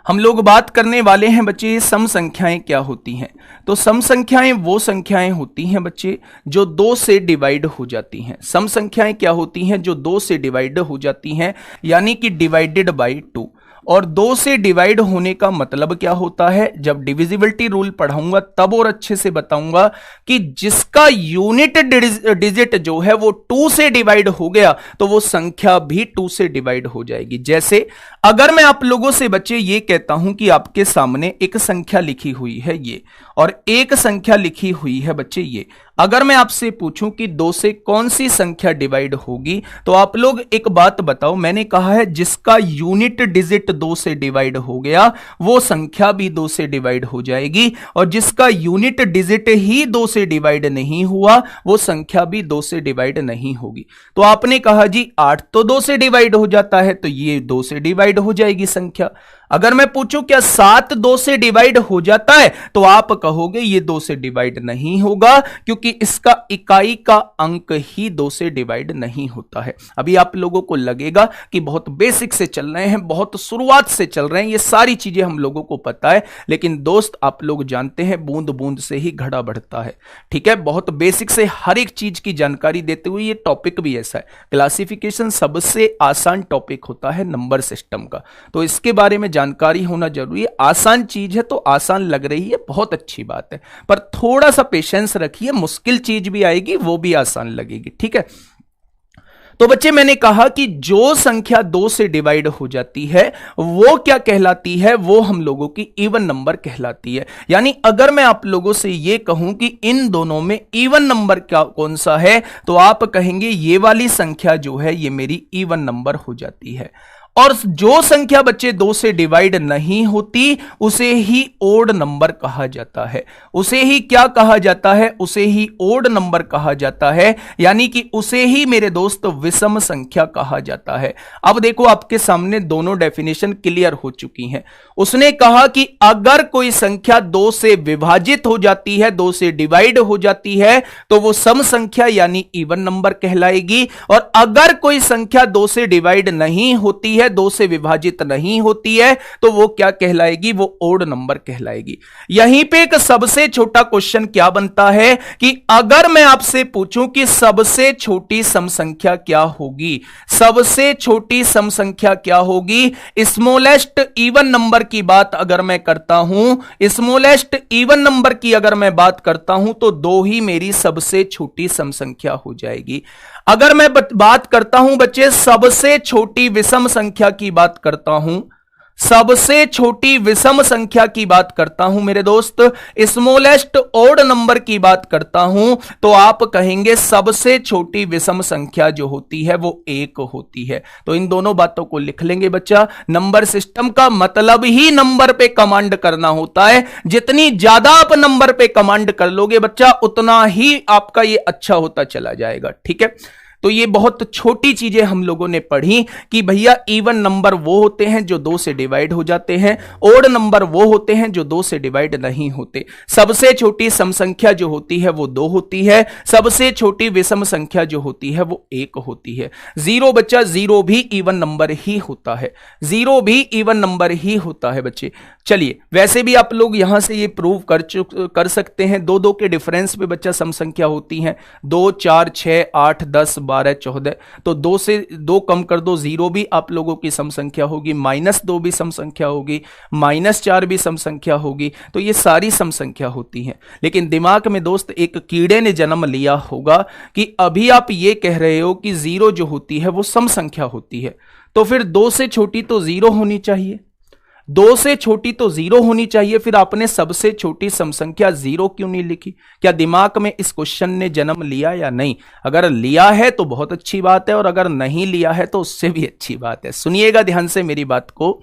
हम लोग बात करने वाले हैं बच्चे ये सम संख्याएं क्या होती हैं। तो सम संख्याएं वो संख्याएं होती हैं बच्चे जो दो से डिवाइड हो जाती हैं। सम संख्याएं क्या होती हैं जो दो से डिवाइड हो जाती हैं, यानी कि डिवाइडेड बाई 2। और दो से डिवाइड होने का मतलब क्या होता है, जब डिविजिबिलिटी रूल पढ़ाऊंगा तब और अच्छे से बताऊंगा कि जिसका यूनिट डिजिट जो है वो 2 से डिवाइड हो गया तो वो संख्या भी 2 से डिवाइड हो जाएगी। जैसे अगर मैं आप लोगों से बच्चे ये कहता हूं कि आपके सामने एक संख्या लिखी हुई है ये, और एक संख्या लिखी हुई है बच्चे ये, अगर मैं आपसे पूछूं कि 2 से कौन सी संख्या डिवाइड होगी, तो आप लोग एक बात बताओ। मैंने कहा है जिसका यूनिट डिजिट 2 से डिवाइड हो गया वो संख्या भी 2 से डिवाइड हो जाएगी, और जिसका यूनिट डिजिट ही 2 से डिवाइड नहीं हुआ वो संख्या भी 2 से डिवाइड नहीं होगी। तो आपने कहा जी 8 तो 2 से डिवाइड हो जाता है, तो ये 2 से डिवाइड हो जाएगी संख्या। अगर मैं पूछूं क्या 7 2 से डिवाइड हो जाता है, तो आप कहोगे ये 2 से डिवाइड नहीं होगा, क्योंकि इसका इकाई का अंक ही 2 से डिवाइड नहीं होता है। अभी आप लोगों को लगेगा कि बहुत बेसिक से चल रहे हैं, बहुत शुरुआत से चल रहे हैं, ये सारी चीजें हम लोगों को पता है, लेकिन दोस्त आप लोग जानते हैं बूंद बूंद से ही घड़ा बढ़ता है। ठीक है, बहुत बेसिक से हर एक चीज की जानकारी देते हुए, ये टॉपिक भी ऐसा है, क्लासिफिकेशन सबसे आसान टॉपिक होता है नंबर सिस्टम का, तो इसके बारे में जानकारी होना जरूरी है। आसान चीज है तो आसान लग रही है, बहुत अच्छी बात है, पर थोड़ा सा पेशेंस रखिए, मुश्किल चीज भी आएगी वो भी आसान लगेगी। ठीक है, तो बच्चे मैंने कहा कि जो संख्या 2 से डिवाइड हो जाती है वो क्या कहलाती है, वो हम लोगों की इवन नंबर कहलाती है। यानी अगर मैं आप लोगों से ये कहूं कि इन दोनों में इवन नंबर क्या कौन सा है, तो आप कहेंगे ये वाली संख्या जो है ये मेरी इवन नंबर हो जाती है। और जो संख्या बच्चे 2 से डिवाइड नहीं होती उसे ही ओड नंबर कहा जाता है। उसे ही क्या कहा जाता है, उसे ही ओड नंबर कहा जाता है, यानी कि उसे ही मेरे दोस्त विषम संख्या कहा जाता है। अब देखो आपके सामने दोनों डेफिनेशन क्लियर हो चुकी हैं। उसने कहा कि अगर कोई संख्या 2 से विभाजित हो जाती है, 2 से डिवाइड हो जाती है, तो वो सम संख्या यानी इवन नंबर कहलाएगी। और अगर कोई संख्या 2 से डिवाइड नहीं होती है, 2 से विभाजित नहीं होती है, तो वो क्या कहलाएगी, वो ओड नंबर कहलाएगी। यहीं पे एक सबसे छोटा क्वेश्चन क्या बनता है कि अगर मैं आपसे पूछूं कि सबसे छोटी सम संख्या क्या होगी, सबसे छोटी सम संख्या क्या होगी, स्मॉलेस्ट इवन नंबर की बात अगर मैं करता हूं, स्मॉलेस्ट इवन नंबर की अगर मैं बात करता हूं, तो 2 ही मेरी सबसे छोटी सम संख्या हो जाएगी। अगर मैं बात करता हूं बच्चे सबसे छोटी विषम संख्या की बात करता हूं, सबसे छोटी विषम संख्या की बात करता हूं मेरे दोस्त, स्मॉलेस्ट ओड नंबर की बात करता हूं, तो आप कहेंगे सबसे छोटी विषम संख्या जो होती है वो 1 होती है। तो इन दोनों बातों को लिख लेंगे बच्चा। नंबर सिस्टम का मतलब ही नंबर पे कमांड करना होता है। जितनी ज्यादा आप नंबर पे कमांड कर लोगे बच्चा, उतना ही आपका ये अच्छा होता चला जाएगा। ठीक है, तो ये बहुत छोटी चीजें हम लोगों ने पढ़ी कि भैया इवन नंबर वो होते हैं जो 2 से डिवाइड हो जाते हैं, ओड नंबर वो होते हैं जो 2 से डिवाइड नहीं होते। सबसे छोटी सम संख्या जो होती है वो 2 होती है, सबसे छोटी विषम संख्या जो होती है वो 1 होती है। 0 बच्चा, 0 भी इवन नंबर ही होता है, 0 भी इवन नंबर ही होता है बच्चे। चलिए, वैसे भी आप लोग यहां से ये प्रूव कर सकते हैं, 2 2 के डिफरेंस पे बच्चा सम संख्या होती है, 2 4 6 8 10 12 14। तो 2 से 2 कम कर दो, 0 भी आप लोगों की सम संख्या होगी, -2 भी सम संख्या होगी, -4 भी सम संख्या होगी। तो ये सारी सम संख्या होती हैं। लेकिन दिमाग में दोस्त एक कीड़े ने जन्म लिया होगा कि अभी आप ये कह रहे हो कि 0 जो होती है वो सम संख्या होती है, तो फिर 2 से छोटी तो 0 होनी चाहिए, 2 से छोटी तो 0 होनी चाहिए, फिर आपने सबसे छोटी सम संख्या 0 क्यों नहीं लिखी? क्या दिमाग में इस क्वेश्चन ने जन्म लिया या नहीं? अगर लिया है तो बहुत अच्छी बात है, और अगर नहीं लिया है तो उससे भी अच्छी बात है। सुनिएगा ध्यान से मेरी बात को।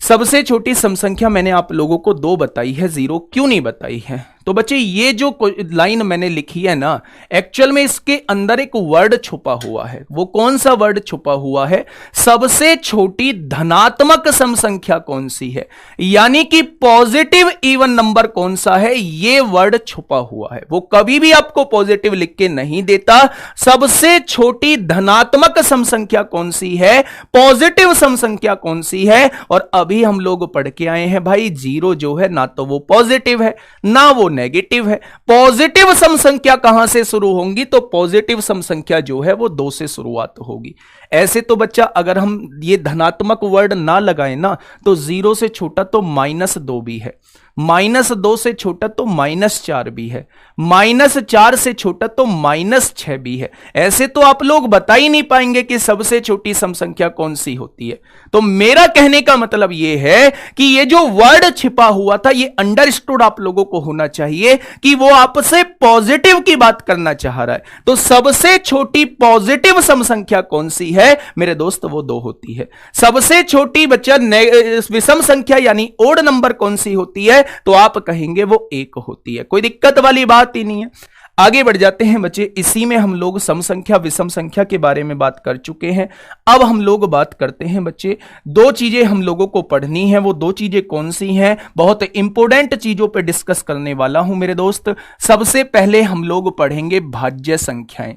सबसे छोटी सम संख्या मैंने आप लोगों को 2 बताई है, 0 क्यों नहीं बताई है? तो बच्चे ये जो लाइन मैंने लिखी है ना, एक्चुअल में इसके अंदर एक वर्ड छुपा हुआ है। वो कौन सा वर्ड छुपा हुआ है? सबसे छोटी धनात्मक सम संख्या कौन सी है, यानी कि पॉजिटिव इवन नंबर कौन सा है, ये वर्ड छुपा हुआ है। वो कभी भी आपको पॉजिटिव लिख के नहीं देता। सबसे छोटी धनात्मक सम संख्या कौन सी है, पॉजिटिव सम संख्या कौन सी है? और अभी हम लोग पढ़ के आए हैं भाई, 0 जो है ना तो वो पॉजिटिव है ना वो नेगेटिव है। पॉजिटिव सम संख्या कहां से शुरू होंगी? तो पॉजिटिव सम संख्या जो है वो 2 से शुरुआत होगी। ऐसे तो बच्चा अगर हम ये धनात्मक वर्ड ना लगाएं ना, तो 0 से छोटा तो -2 भी है, -2 से छोटा तो -4 भी है, -4 से छोटा तो -6 भी है। ऐसे तो आप लोग बता ही नहीं पाएंगे कि सबसे छोटी सम संख्या कौन सी होती है। तो मेरा कहने का मतलब यह है कि ये जो वर्ड छिपा हुआ था, ये अंडरस्टूड आप लोगों को होना चाहिए कि वो आपसे पॉजिटिव की बात करना चाह रहा है। तो सबसे छोटी पॉजिटिव सम संख्या कौन सी है मेरे दोस्त? वो 2 होती है। सबसे छोटी बच्चा विषम संख्या यानी ओड नंबर कौन सी होती है? तो आप कहेंगे वो 1 होती है। कोई दिक्कत वाली बात ही नहीं है। आगे बढ़ जाते हैं बच्चे। इसी में हम लोग सम संख्या विषम संख्या के बारे में बात कर चुके हैं। अब हम लोग बात करते हैं बच्चे, 2 चीजें हम लोगों को पढ़नी है। वो 2 चीजें कौन सी हैं? बहुत इंपॉर्टेंट चीजों पे डिस्कस करने वाला हूं मेरे दोस्त। सबसे पहले हम लोग पढ़ेंगे भाज्य संख्याएं।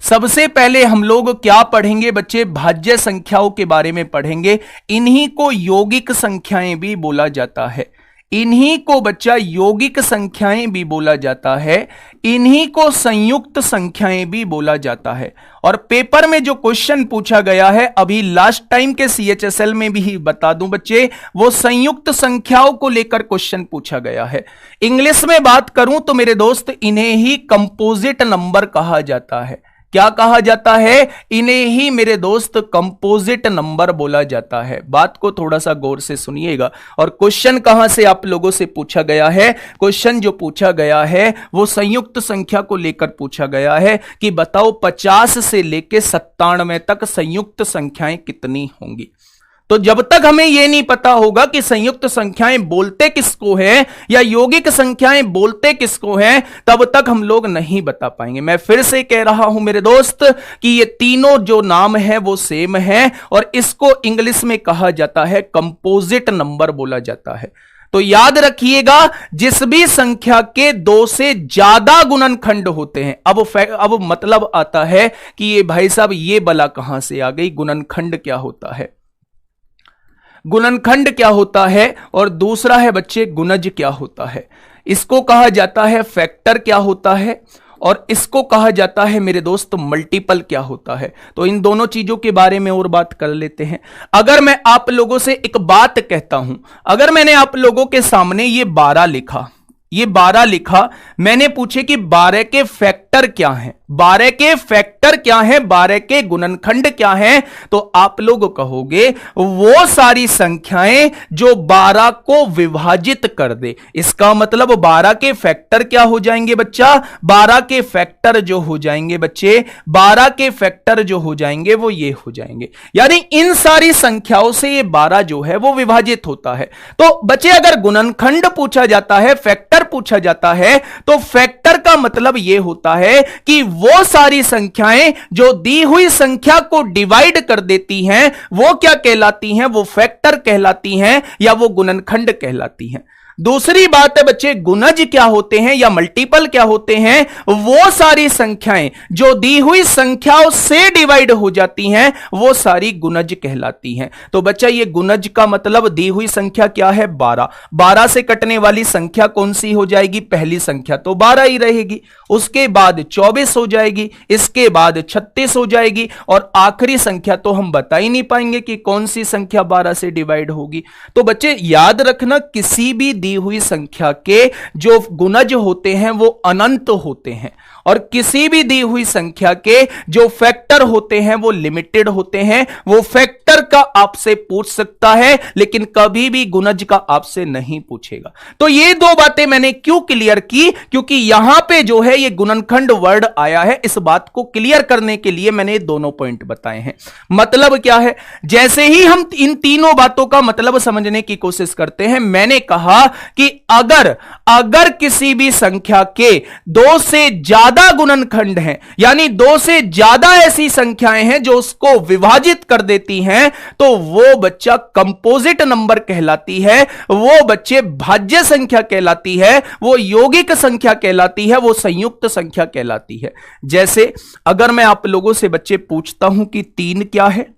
सबसे पहले हम लोग क्या पढ़ेंगे बच्चे? भाज्य संख्याओं के बारे में पढ़ेंगे। इन्हीं को यौगिक संख्याएं भी बोला जाता है। इन्हीं को बच्चा यौगिक संख्याएं भी बोला जाता है। इन्हीं को संयुक्त संख्याएं भी बोला जाता है। और पेपर में जो क्वेश्चन पूछा गया है अभी लास्ट टाइम के CHSL में भी बता दूं बच्चे, वो संयुक्त संख्याओं को लेकर क्वेश्चन पूछा गया है। इंग्लिश में बात करूं तो मेरे दोस्त, इन्हें ही कंपोजिट नंबर कहा जाता है। क्या कहा जाता है? इन्हें ही मेरे दोस्त कंपोजिट नंबर बोला जाता है। बात को थोड़ा सा गौर से सुनिएगा। और क्वेश्चन कहां से आप लोगों से पूछा गया है? क्वेश्चन जो पूछा गया है वो संयुक्त संख्या को लेकर पूछा गया है कि बताओ 50 से लेकर 97 तक संयुक्त संख्याएं कितनी होंगी। तो जब तक हमें यह नहीं पता होगा कि संयुक्त संख्याएं बोलते किसको है या यौगिक संख्याएं बोलते किसको हैं, तब तक हम लोग नहीं बता पाएंगे। मैं फिर से कह रहा हूं मेरे दोस्त कि ये तीनों जो नाम है वो सेम है, और इसको इंग्लिश में कहा जाता है कंपोजिट नंबर बोला जाता है। तो याद रखिएगा, जिस भी संख्या के 2 से ज्यादा गुणनखंड होते हैं। अब मतलब आता है कि ये भाई साहब ये बला कहां से आ गई? गुणनखंड क्या होता है, गुणनखंड क्या होता है, और दूसरा है बच्चे गुणज क्या होता है। इसको कहा जाता है फैक्टर क्या होता है, और इसको कहा जाता है मेरे दोस्त मल्टीपल क्या होता है। तो इन दोनों चीजों के बारे में और बात कर लेते हैं। अगर मैं आप लोगों से एक बात कहता हूं, अगर मैंने आप लोगों के सामने ये 12 लिखा, मैंने पूछे कि 12 के फैक्टर क्या हैं, 12 के फैक्टर क्या है, 12 के गुणनखंड क्या है, तो आप लोग कहोगे वो सारी संख्याएं जो 12 को विभाजित कर दे। इसका मतलब 12 के फैक्टर क्या हो जाएंगे बच्चा, 12 के फैक्टर जो हो जाएंगे बच्चे, 12 के फैक्टर जो हो जाएंगे वो ये हो जाएंगे। यानी इन सारी संख्याओं से ये 12 जो है वो विभाजित होता है। तो बच्चे अगर गुणनखंड पूछा जाता है, फैक्टर पूछा जाता है, तो फैक्टर का मतलब ये होता है कि वो सारी संख्याएं जो दी हुई संख्या को डिवाइड कर देती हैं वो क्या कहलाती हैं, वो फैक्टर कहलाती हैं या वो गुणनखंड कहलाती हैं। दूसरी बात है बच्चे, गुणज क्या होते हैं या मल्टीपल क्या होते हैं, वो सारी संख्याएं जो दी हुई संख्याओं से डिवाइड हो जाती हैं वो सारी गुणज कहलाती हैं। तो बच्चा ये गुणज का मतलब दी हुई संख्या क्या है, 12। 12 से कटने वाली संख्या कौन सी हो जाएगी, पहली संख्या तो 12 ही रहेगी, उसके बाद 24 हो जाएगी, इसके बाद 36 हो जाएगी, और आखिरी संख्या तो हम बता ही नहीं पाएंगे कि कौन सी संख्या 12 से डिवाइड होगी। तो बच्चे याद रखना, किसी भी दी हुई संख्या के जो गुणज होते हैं वो अनंत होते हैं, और किसी भी दी हुई संख्या के जो फैक्टर होते हैं वो लिमिटेड होते हैं। वो फैक्टर का आपसे पूछ सकता है लेकिन कभी भी गुणज का आपसे नहीं पूछेगा। तो ये दो बातें मैंने क्यों क्लियर की, क्योंकि यहां पे जो है ये गुणनखंड वर्ड आया है, इस बात को क्लियर करने के लिए मैंने दोनों पॉइंट बताए हैं। मतलब क्या है, जैसे ही हम इन तीनों बातों का मतलब समझने की कोशिश करते हैं, मैंने कहा कि अगर किसी भी संख्या के 2 से ज्यादा गुणनखंड हैं, यानी 2 से ज्यादा ऐसी संख्याएं हैं जो उसको विभाजित कर देती हैं, तो वो बच्चा कंपोजिट नंबर कहलाती है, वो बच्चे भाज्य संख्या कहलाती है, वो यौगिक संख्या कहलाती है, वो संयुक्त संख्या कहलाती है। जैसे अगर मैं आप लोगों से बच्चे पूछता हूं कि 3 क्या है,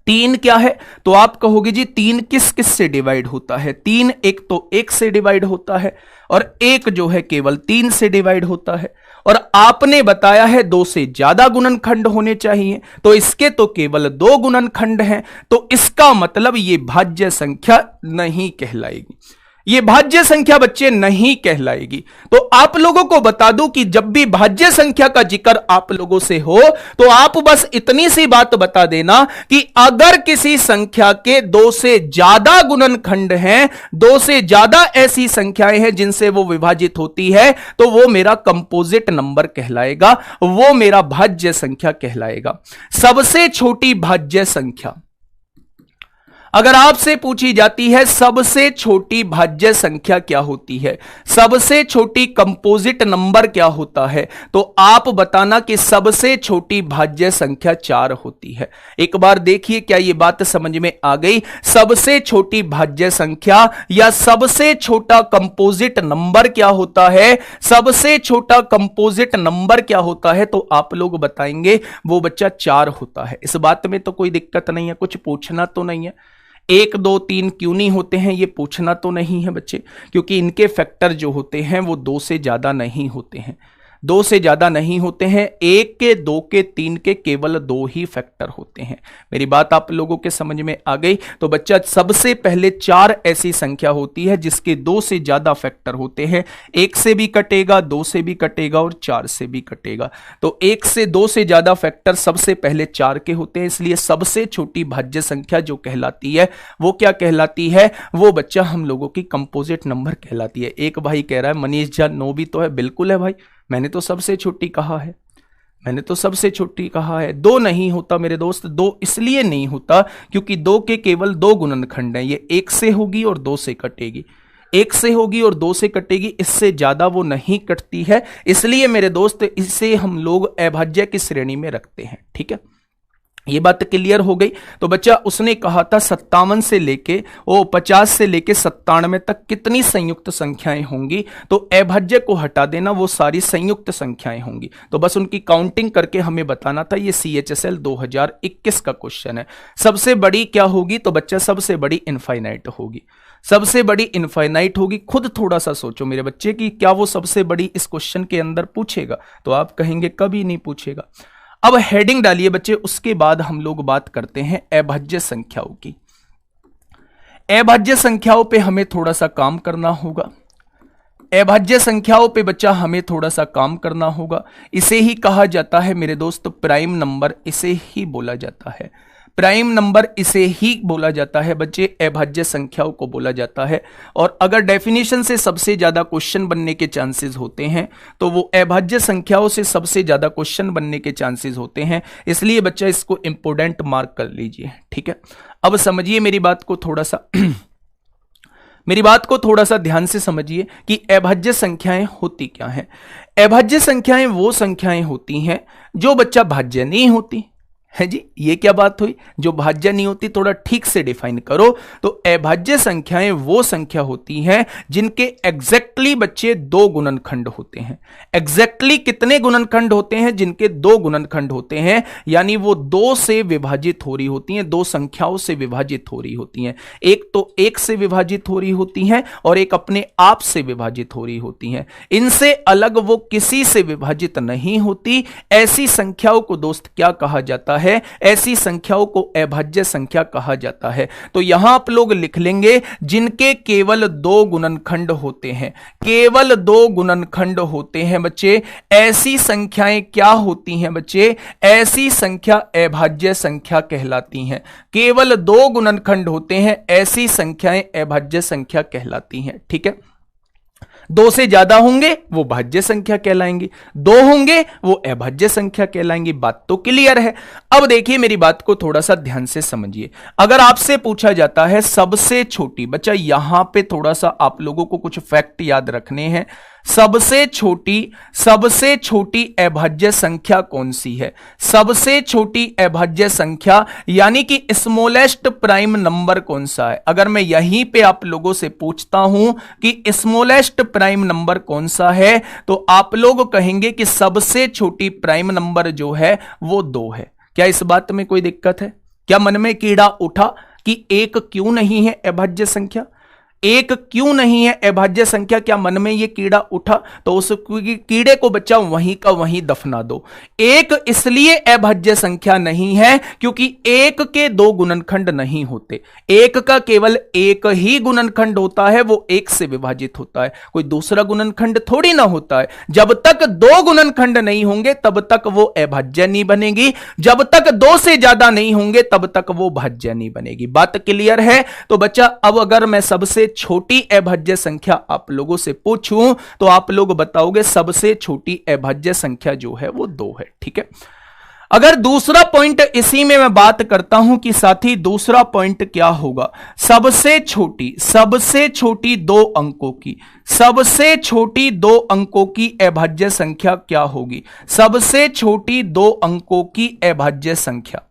3 क्या है, तो आप कहोगे जी 3 किस किस से डिवाइड होता है। 3 एक तो 1 से डिवाइड होता है, और 1 जो है केवल 3 से डिवाइड होता है, और आपने बताया है 2 से ज्यादा गुणनखंड होने चाहिए, तो इसके तो केवल 2 गुणनखंड हैं, तो इसका मतलब ये भाज्य संख्या नहीं कहलाएगी, ये भाज्य संख्या बच्चे नहीं कहलाएगी। तो आप लोगों को बता दूं कि जब भी भाज्य संख्या का जिक्र आप लोगों से हो तो आप बस इतनी सी बात बता देना कि अगर किसी संख्या के 2 से ज्यादा गुणनखंड हैं, 2 से ज्यादा ऐसी संख्याएं हैं जिनसे वो विभाजित होती है, तो वो मेरा कंपोजिट नंबर कहलाएगा, वो मेरा भाज्य संख्या कहलाएगा। सबसे छोटी भाज्य संख्या अगर आपसे पूछी जाती है, सबसे छोटी भाज्य संख्या क्या होती है, सबसे छोटी कंपोजिट नंबर क्या होता है, तो आप बताना कि सबसे छोटी भाज्य संख्या 4 होती है। एक बार देखिए क्या ये बात समझ में आ गई। सबसे छोटी भाज्य संख्या या सबसे छोटा कंपोजिट नंबर क्या होता है, सबसे छोटा कंपोजिट नंबर क्या होता है, तो आप लोग बताएंगे वो बच्चा 4 होता है। इस बात में तो कोई दिक्कत नहीं है, कुछ पूछना तो नहीं है। 1 2 3 क्यों नहीं होते हैं ये पूछना तो नहीं है बच्चे, क्योंकि इनके फैक्टर जो होते हैं वो 2 से ज्यादा नहीं होते हैं, 2 से ज्यादा नहीं होते हैं। 1 के 2 के 3 के केवल 2 ही फैक्टर होते हैं। मेरी बात आप लोगों के समझ में आ गई। तो बच्चा सबसे पहले 4 ऐसी संख्या होती है जिसके 2 से ज्यादा फैक्टर होते हैं। 1 से भी कटेगा, 2 से भी कटेगा और 4 से भी कटेगा। तो 1 से 2 से ज्यादा फैक्टर सबसे पहले 4 के होते हैं, इसलिए सबसे छोटी भाज्य संख्या जो कहलाती है वो क्या कहलाती है, वो बच्चा हम लोगों की कंपोजिट नंबर कहलाती है। एक भाई कह रहा है मनीष जी 9 भी तो है, बिल्कुल है भाई, मैंने तो सबसे छोटी कहा है, मैंने तो सबसे छोटी कहा है। 2 नहीं होता मेरे दोस्त, 2 इसलिए नहीं होता क्योंकि 2 के केवल 2 गुणनखंड हैं, ये 1 से होगी और 2 से कटेगी, 1 से होगी और 2 से कटेगी, इससे ज्यादा वो नहीं कटती है, इसलिए मेरे दोस्त इसे हम लोग अभाज्य की श्रेणी में रखते हैं। ठीक है, ये बात क्लियर हो गई। तो बच्चा उसने कहा था 57 से लेके 50 से लेके 97 तक कितनी संयुक्त संख्याएं होंगी, तो अभाज्य को हटा देना, वो सारी संयुक्त संख्याएं होंगी। तो बस उनकी काउंटिंग करके हमें बताना था। ये CHSL 2021 का क्वेश्चन है। सबसे बड़ी क्या होगी, तो बच्चा सबसे बड़ी इनफाइनाइट होगी, सबसे बड़ी इनफाइनाइट होगी। खुद थोड़ा सा सोचो मेरे बच्चे कि क्या वो सबसे बड़ी इस क्वेश्चन के अंदर पूछेगा, तो आप कहेंगे कभी नहीं पूछेगा। अब हेडिंग डालिए बच्चे, उसके बाद हम लोग बात करते हैं अभाज्य संख्याओं की। अभाज्य संख्याओं पे हमें थोड़ा सा काम करना होगा। अभाज्य संख्याओं पे बच्चा हमें थोड़ा सा काम करना होगा। इसे ही कहा जाता है मेरे दोस्त प्राइम नंबर, इसे ही बोला जाता है प्राइम नंबर, इसे ही बोला जाता है बच्चे, अभाज्य संख्याओं को बोला जाता है। और अगर डेफिनेशन से सबसे ज्यादा क्वेश्चन बनने के चांसेस होते हैं तो वो अभाज्य संख्याओं से सबसे ज्यादा क्वेश्चन बनने के चांसेस होते हैं, इसलिए बच्चा इसको इंपोर्टेंट मार्क कर लीजिए, ठीक है। अब समझिए मेरी बात को थोड़ा सा मेरी बात को थोड़ा सा ध्यान से समझिए कि अभाज्य संख्याएं होती क्या हैं। अभाज्य संख्याएं वो संख्याएं होती हैं जो बच्चा भाज्य नहीं होती है जी। ये क्या बात हुई, जो भाज्य नहीं होती, थोड़ा ठीक से डिफाइन करो। तो अभाज्य संख्याएं वो संख्या होती हैं जिनके एग्जैक्टली बच्चे दो गुणनखंड होते हैं। एग्जैक्टली कितने गुणनखंड होते हैं, जिनके दो गुणनखंड होते हैं, यानी वो दो से विभाजित हो रही होती हैं, दो संख्याओं से विभाजित हो रही होती हैं। एक तो एक से विभाजित हो रही होती हैं और एक अपने आप से विभाजित हो रही होती हैं। इनसे अलग वो किसी से विभाजित नहीं होती। ऐसी संख्याओं को दोस्त क्या कहा जाता है, ऐसी संख्याओं को अभाज्य संख्या कहा जाता है। तो यहां आप लोग लिख लेंगे जिनके केवल दो गुणनखंड होते हैं, केवल दो गुणनखंड होते हैं बच्चे, ऐसी संख्याएं क्या होती हैं बच्चे, ऐसी संख्या अभाज्य संख्या कहलाती हैं। केवल दो गुणनखंड होते हैं, ऐसी संख्याएं अभाज्य संख्या कहलाती हैं, ठीक है। दो से ज्यादा होंगे वो भाज्य संख्या कहलाएंगी, दो होंगे वो अभाज्य संख्या कहलाएंगी। बात तो क्लियर है। अब देखिए मेरी बात को थोड़ा सा ध्यान से समझिए। अगर आपसे पूछा जाता है सबसे छोटी, बच्चा यहां पे थोड़ा सा आप लोगों को कुछ फैक्ट याद रखने हैं। सबसे छोटी अभाज्य संख्या कौन सी है, सबसे छोटी अभाज्य संख्या यानी कि स्मॉलेस्ट प्राइम नंबर कौन सा है। अगर मैं यहीं पे आप लोगों से पूछता हूं कि स्मॉलेस्ट प्राइम नंबर कौन सा है, तो आप लोग कहेंगे कि सबसे छोटी प्राइम नंबर जो है वो 2 है। क्या इस बात में कोई दिक्कत है? क्या मन में कीड़ा उठा कि एक क्यों नहीं है अभाज्य संख्या, एक क्यों नहीं है अभाज्य संख्या? क्या मन में ये कीड़ा उठा? तो उस कीड़े को बच्चा वहीं का वहीं दफना दो। एक इसलिए अभाज्य संख्या नहीं है क्योंकि एक के दो गुणनखंड नहीं होते, एक का केवल एक ही गुणनखंड होता है, वो एक से विभाजित होता है, कोई दूसरा गुणनखंड थोड़ी ना होता है। जब तक दो गुणनखंड नहीं होंगे तब तक वो अभाज्य नहीं बनेगी, जब तक दो से ज्यादा नहीं होंगे तब तक वो भाज्य नहीं बनेगी। बात क्लियर है? तो बच्चा अब अगर मैं सबसे छोटी अभाज्य संख्या आप लोगों से पूछूं तो आप लोग बताओगे सबसे छोटी अभाज्य संख्या जो है वो 2 है, ठीक है। अगर दूसरा पॉइंट इसी में मैं बात करता हूं कि साथी दूसरा पॉइंट क्या होगा, सबसे छोटी 2 अंकों की, सबसे छोटी 2 अंकों की अभाज्य संख्या क्या होगी, सबसे छोटी 2 अंकों की अभाज्य संख्या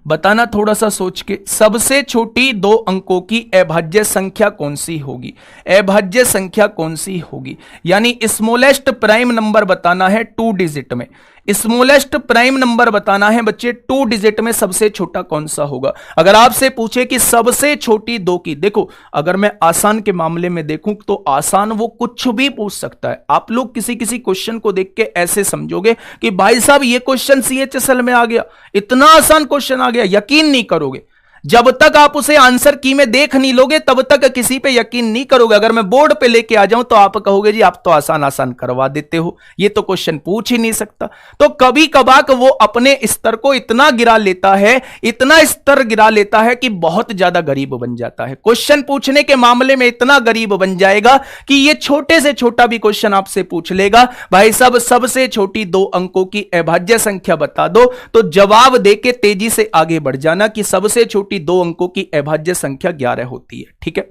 बताना थोड़ा सा सोच के। सबसे छोटी 2 अंकों की अभाज्य संख्या कौन सी होगी, अभाज्य संख्या कौन सी होगी? यानी स्मॉलेस्ट प्राइम नंबर बताना है 2 डिजिट में, स्मॉलेस्ट प्राइम नंबर बताना है बच्चे 2 डिजिट में सबसे छोटा कौन सा होगा। अगर आपसे पूछे कि सबसे छोटी 2 की, देखो अगर मैं आसान के मामले में देखूं तो आसान वो कुछ भी पूछ सकता है। आप लोग किसी क्वेश्चन को देख के ऐसे समझोगे कि भाई साहब ये क्वेश्चन CHSL में आ गया, इतना आसान क्वेश्चन आ गया, यकीन नहीं करोगे। जब तक आप उसे आंसर की में देख नहीं लोगे तब तक किसी पे यकीन नहीं करोगे। अगर मैं बोर्ड पे लेके आ जाऊं तो आप कहोगे जी आप तो आसान करवा देते हो, ये तो क्वेश्चन पूछ ही नहीं सकता। तो कभी कभार वो अपने स्तर को इतना गिरा लेता है, इतना स्तर गिरा लेता है कि बहुत ज्यादा गरीब बन जाता है। क्वेश्चन पूछने के मामले में इतना गरीब बन जाएगा कि ये छोटे से छोटा भी क्वेश्चन आपसे पूछ लेगा, भाई साहब सबसे छोटी 2 अंकों की अभाज्य संख्या बता दो, तो जवाब देके तेजी से आगे बढ़ जाना कि सबसे छोटी 2 अंकों की अभाज्य संख्या 11 होती है, ठीक है।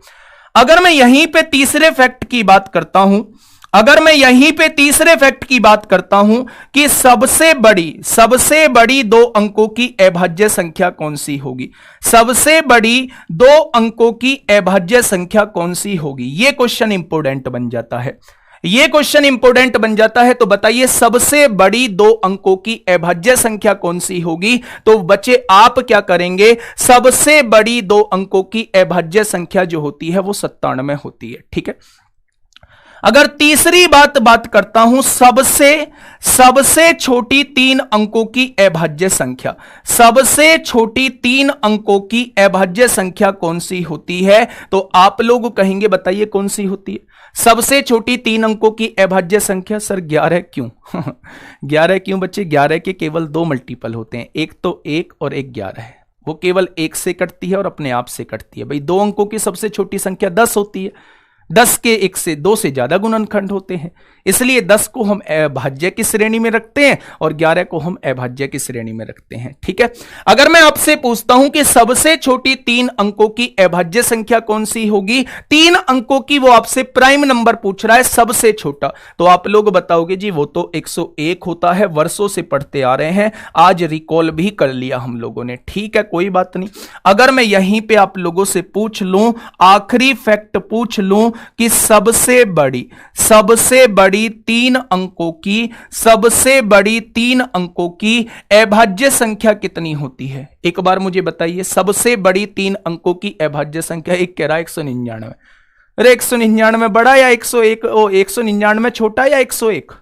अगर मैं यहीं पे तीसरे फैक्ट की बात करता हूं, अगर मैं यहीं पे तीसरे फैक्ट की बात करता हूं कि सबसे बड़ी 2 अंकों की अभाज्य संख्या कौन सी होगी, सबसे बड़ी 2 अंकों की अभाज्य संख्या कौन सी होगी, यह क्वेश्चन इंपॉर्टेंट बन जाता है, ये क्वेश्चन इंपॉर्टेंट बन जाता है। तो बताइए सबसे बड़ी 2 अंकों की अभाज्य संख्या कौन सी होगी? तो बच्चे आप क्या करेंगे, सबसे बड़ी 2 अंकों की अभाज्य संख्या जो होती है वो 97 होती है, ठीक है। अगर तीसरी बात करता हूं सबसे छोटी 3 अंकों की अभाज्य संख्या, सबसे छोटी 3 अंकों की अभाज्य संख्या कौन सी होती है? तो आप लोग कहेंगे बताइए कौन सी होती है सबसे छोटी 3 अंकों की अभाज्य संख्या? सर 11 क्यों? 11 क्यों बच्चे? 11 के केवल 2 मल्टीपल होते हैं, एक तो 1 और एक 11 है, वो केवल 1 से कटती है और अपने आप से कटती है। भाई 2 अंकों की सबसे छोटी संख्या 10 होती है, 10 के 1 से 2 से ज्यादा गुणनखंड होते हैं, इसलिए 10 को हम अभाज्य की श्रेणी में रखते हैं और 11 को हम अभाज्य की श्रेणी में रखते हैं। ठीक है, अगर मैं आपसे पूछता हूं कि सबसे छोटी 3 अंकों की अभाज्य संख्या कौन सी होगी? 3 अंकों की, वो आपसे प्राइम नंबर पूछ रहा है सबसे छोटा, तो आप लोग बताओगे जी वो तो 101 होता है, वर्षों से पढ़ते आ रहे हैं, आज रिकॉल भी कर लिया हम लोगों ने। ठीक है, कोई बात नहीं। अगर मैं यहीं पे आप लोगों से पूछ लूं, आखिरी फैक्ट पूछ लूं कि सबसे बड़ी 3 अंकों की, सबसे बड़ी 3 अंकों की अभाज्य संख्या कितनी होती है? एक बार मुझे बताइए, सबसे बड़ी 3 अंकों की अभाज्य संख्या। एक कह रहा है 199। अरे 199 बड़ा या 101? 199 छोटा या 101?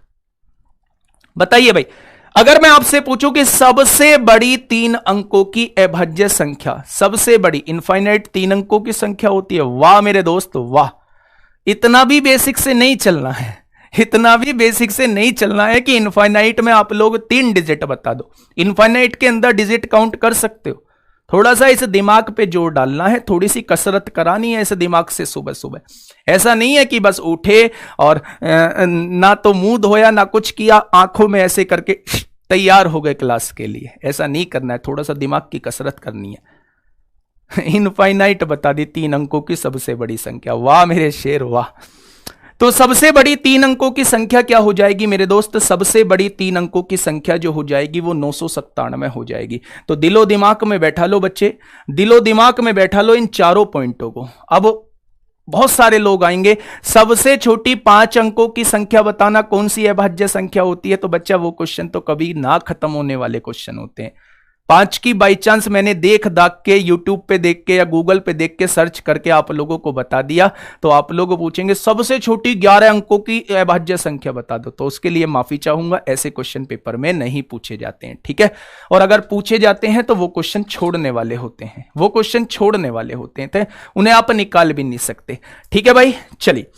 बताइए भाई। अगर मैं आपसे पूछूं कि सबसे बड़ी 3 अंकों की अभाज्य संख्या, सबसे बड़ी इनफाइनाइट 3 अंकों की संख्या होती है। वाह मेरे दोस्त वाह, इतना भी बेसिक से नहीं चलना है, इतना भी बेसिक से नहीं चलना है कि इनफाइनाइट में आप लोग 3 डिजिट बता दो। इनफाइनाइट के अंदर डिजिट काउंट कर सकते हो, थोड़ा सा इस दिमाग पे जोर डालना है, थोड़ी सी कसरत करानी है इस दिमाग से सुबह सुबह। ऐसा नहीं है कि बस उठे और ना तो मुंह धोया ना कुछ किया, आंखों में ऐसे करके तैयार हो गए क्लास के लिए, ऐसा नहीं करना है, थोड़ा सा दिमाग की कसरत करनी है। इनफाइनाइट बता दी 3 अंकों की सबसे बड़ी संख्या। वाह मेरे शेर वाह। तो सबसे बड़ी 3 अंकों की संख्या क्या हो जाएगी मेरे दोस्त? सबसे बड़ी 3 अंकों की संख्या जो हो जाएगी वो 997 हो जाएगी। तो दिलो दिमाग में बैठा लो बच्चे, दिलो दिमाग में बैठा लो इन चारों पॉइंटों को। अब बहुत सारे लोग आएंगे, सबसे छोटी 5 अंकों की संख्या बताना कौन सी अभाज्य संख्या होती है? तो बच्चा वो क्वेश्चन तो कभी ना खत्म होने वाले क्वेश्चन होते हैं। 5 की बाई चांस मैंने देख दाख के, यूट्यूब पे देख के या गूगल पे देख के सर्च करके आप लोगों को बता दिया, तो आप लोग पूछेंगे सबसे छोटी 11 अंकों की अभाज्य संख्या बता दो, तो उसके लिए माफी चाहूंगा, ऐसे क्वेश्चन पेपर में नहीं पूछे जाते हैं। ठीक है, और अगर पूछे जाते हैं तो वो क्वेश्चन छोड़ने वाले होते हैं, वो क्वेश्चन छोड़ने वाले होते हैं, उन्हें आप निकाल भी नहीं सकते। ठीक है भाई, चलिए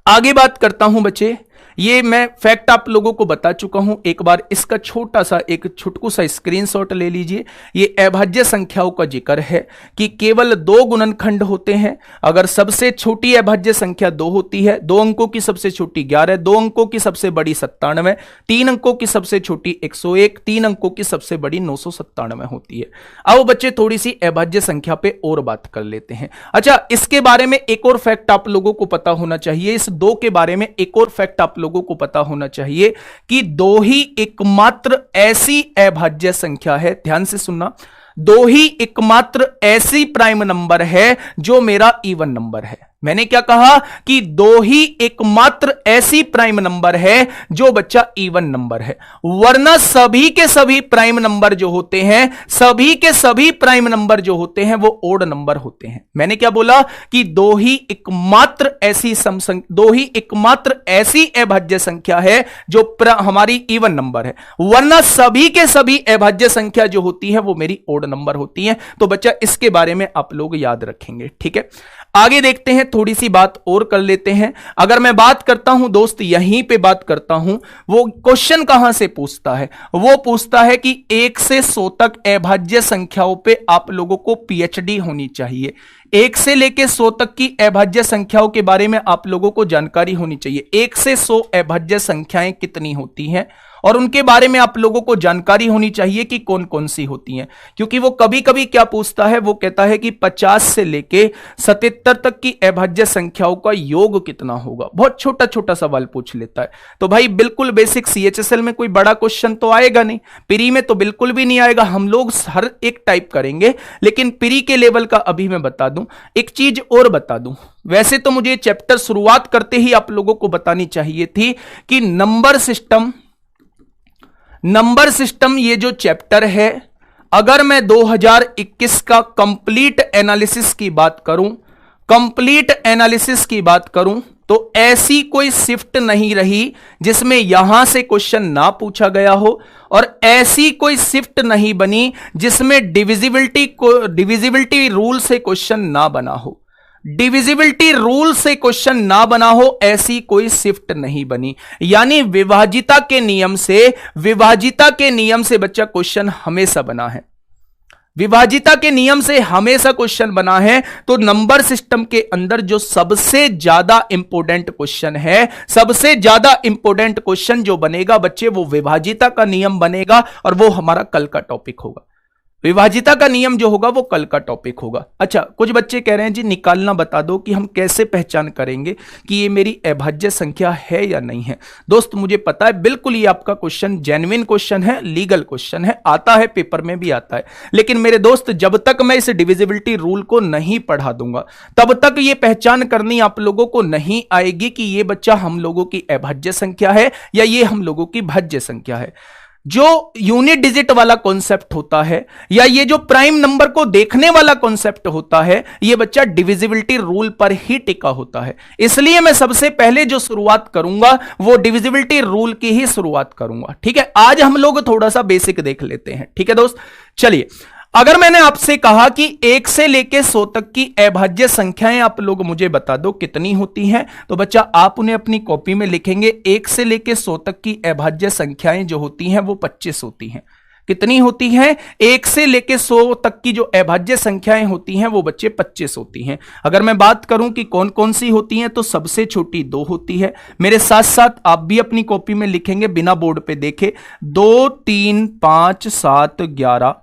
आगे बात करता हूं बच्चे। ये मैं फैक्ट आप लोगों को बता चुका हूं, एक बार इसका छोटा सा एक छुटकू सा स्क्रीनशॉट ले लीजिए। ये अभाज्य संख्याओं का जिक्र है कि केवल 2 गुणनखंड होते हैं। अगर सबसे छोटी अभाज्य संख्या 2 होती है, 2 अंकों की सबसे छोटी 11, 2 अंकों की सबसे बड़ी 97, 3 अंकों की सबसे छोटी 101, 3 अंकों की सबसे बड़ी 997 होती है। अब बच्चे थोड़ी सी अभाज्य संख्या पे और बात कर लेते हैं। अच्छा, इसके बारे में एक और फैक्ट आप लोगों को पता होना चाहिए, इस 2 के बारे में एक और फैक्ट आप लोगों को पता होना चाहिए कि 2 ही एकमात्र ऐसी अभाज्य संख्या है, ध्यान से सुनना, 2 ही एकमात्र ऐसी प्राइम नंबर है जो मेरा इवन नंबर है। मैंने क्या कहा कि 2 ही एकमात्र ऐसी प्राइम नंबर है जो बच्चा इवन नंबर है, वरना सभी के सभी प्राइम नंबर जो होते हैं, सभी के सभी प्राइम नंबर जो होते हैं वो ओड नंबर होते हैं। मैंने क्या बोला कि 2 ही एकमात्र ऐसी अभाज्य संख्या है जो हमारी इवन नंबर है, वरना सभी के सभी अभाज्य संख्या जो होती है वो मेरी ओड नंबर होती है। तो बच्चा इसके बारे में आप लोग याद रखेंगे। ठीक है, आगे देखते हैं, थोड़ी सी बात और कर लेते हैं। अगर मैं बात करता हूं दोस्त, यहीं पे बात करता हूं, वो क्वेश्चन कहां से पूछता है? वो पूछता है कि 1 से 100 तक अभाज्य संख्याओं पे आप लोगों को पीएचडी होनी चाहिए। 1 से लेके 100 तक की अभाज्य संख्याओं के बारे में आप लोगों को जानकारी होनी चाहिए। 1 से 100 अभाज्य संख्याएं कितनी होती हैं और उनके बारे में आप लोगों को जानकारी होनी चाहिए कि कौन कौन सी होती हैं, क्योंकि वो कभी कभी क्या पूछता है, वो कहता है कि 50 से लेके 77 तक की अभाज्य संख्याओं का योग कितना होगा। बहुत छोटा छोटा सवाल पूछ लेता है। तो भाई बिल्कुल बेसिक सीएचएसएल में कोई बड़ा क्वेश्चन तो आएगा नहीं, प्री में तो बिल्कुल भी नहीं आएगा, हम लोग हर एक टाइप करेंगे, लेकिन प्री के लेवल का अभी मैं बता दूं, एक चीज और बता दूं। वैसे तो मुझे चैप्टर शुरुआत करते ही आप लोगों को बतानी चाहिए थी कि नंबर सिस्टम ये जो चैप्टर है, अगर मैं 2021 का कंप्लीट एनालिसिस की बात करूं, तो ऐसी कोई शिफ्ट नहीं रही जिसमें यहां से क्वेश्चन ना पूछा गया हो, और ऐसी कोई शिफ्ट नहीं बनी जिसमें डिविजिबिलिटी रूल से क्वेश्चन ना बना हो। डिविजिबिलिटी रूल से क्वेश्चन ना बना हो, ऐसी कोई शिफ्ट नहीं बनी। यानी विभाजिता के नियम से बच्चा क्वेश्चन हमेशा बना है। विभाजिता के नियम से हमेशा क्वेश्चन बना है। तो नंबर सिस्टम के अंदर जो सबसे ज्यादा इंपॉर्टेंट क्वेश्चन है, सबसे ज्यादा इंपॉर्टेंट क्वेश्चन जो बनेगा बच्चे, वो विभाजिता का नियम बनेगा, और वो हमारा कल का टॉपिक होगा। विभाजिता का नियम जो होगा वो कल का टॉपिक होगा। अच्छा, कुछ बच्चे कह रहे हैं जी निकालना बता दो कि हम कैसे पहचान करेंगे कि ये मेरी अभाज्य संख्या है या नहीं है। दोस्त मुझे पता है बिल्कुल ये आपका क्वेश्चन जेन्युइन क्वेश्चन है, लीगल क्वेश्चन है, आता है पेपर में भी आता है। लेकिन मेरे दोस्त जब तक मैं इस डिविजिबिलिटी रूल को नहीं पढ़ा दूंगा तब तक ये पहचान करनी आप लोगों को नहीं आएगी कि ये बच्चा हम लोगों की अभाज्य संख्या है या ये हम लोगों की भाज्य संख्या है। जो यूनिट डिजिट वाला कॉन्सेप्ट होता है या ये जो प्राइम नंबर को देखने वाला कॉन्सेप्ट होता है, ये बच्चा डिविजिबिलिटी रूल पर ही टिका होता है। इसलिए मैं सबसे पहले जो शुरुआत करूंगा वो डिविजिबिलिटी रूल की ही शुरुआत करूंगा। ठीक है, आज हम लोग थोड़ा सा बेसिक देख लेते हैं। ठीक है दोस्त, चलिए, अगर मैंने आपसे कहा कि 1 से लेके 100 तक की अभाज्य संख्याएं आप लोग मुझे बता दो कितनी होती हैं, तो बच्चा आप उन्हें अपनी कॉपी में लिखेंगे। 1 से लेके 100 तक की अभाज्य संख्याएं जो होती हैं वो 25 होती हैं। कितनी होती हैं? 1 से लेके 100 तक की जो अभाज्य संख्याएं होती हैं वो बच्चे 25 होती हैं। अगर मैं बात करूं कि कौन कौन सी होती हैं, तो सबसे छोटी 2 होती है। मेरे साथ साथ आप भी अपनी कॉपी में लिखेंगे बिना बोर्ड पे देखे। 2, 3, 5, 7, 11,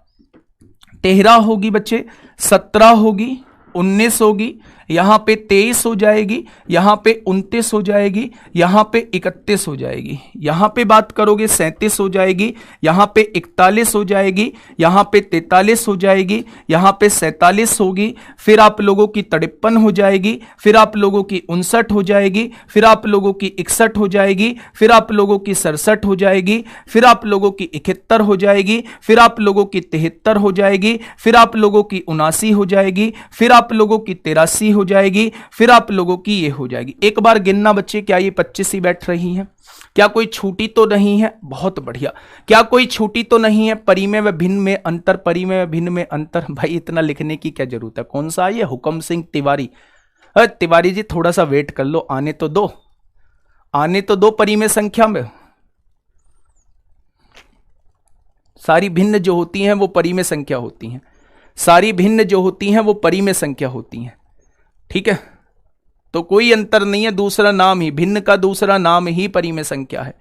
13 होगी बच्चे, 17 होगी, 19 होगी, यहां पे 23 हो जाएगी, यहां पे 29 हो जाएगी, यहां पे 31 हो जाएगी, यहां पे बात करोगे 37 हो जाएगी, यहां पे 41 हो जाएगी, यहां पे 43 हो जाएगी, यहां पे 47 होगी, फिर आप लोगों की 53 हो जाएगी, फिर आप लोगों की 59 हो जाएगी, फिर आप लोगों की 61 हो जाएगी, फिर आप लोगों की 67 हो जाएगी, फिर आप लोगों की 71 हो जाएगी, फिर आप लोगों की 73 हो जाएगी, फिर आप लोगों की 79 हो जाएगी, फिर आप लोगों की 83 हो जाएगी, फिर आप लोगों की ये हो जाएगी। एक बार गिनना बच्चे, क्या ये 25 ही बैठ रही हैं? क्या कोई छूटी तो नहीं है? बहुत बढ़िया। क्या कोई छूटी तो नहीं है? परिमेय व भिन्न में अंतर, परिमेय व भिन्न में अंतर। भाई इतना लिखने की क्या जरूरत है? कौन सा ये हुक्म सिंह तिवारी? तिवारी जी थोड़ा सा वेट कर लो, आने तो दो, आने तो दो। परिमेय संख्या में सारी भिन्न जो होती हैं वो परिमेय संख्या होती हैं, सारी भिन्न जो होती हैं वो परिमेय संख्या होती हैं। ठीक है, तो कोई अंतर नहीं है, दूसरा नाम ही भिन्न का दूसरा नाम ही परिमेय संख्या है।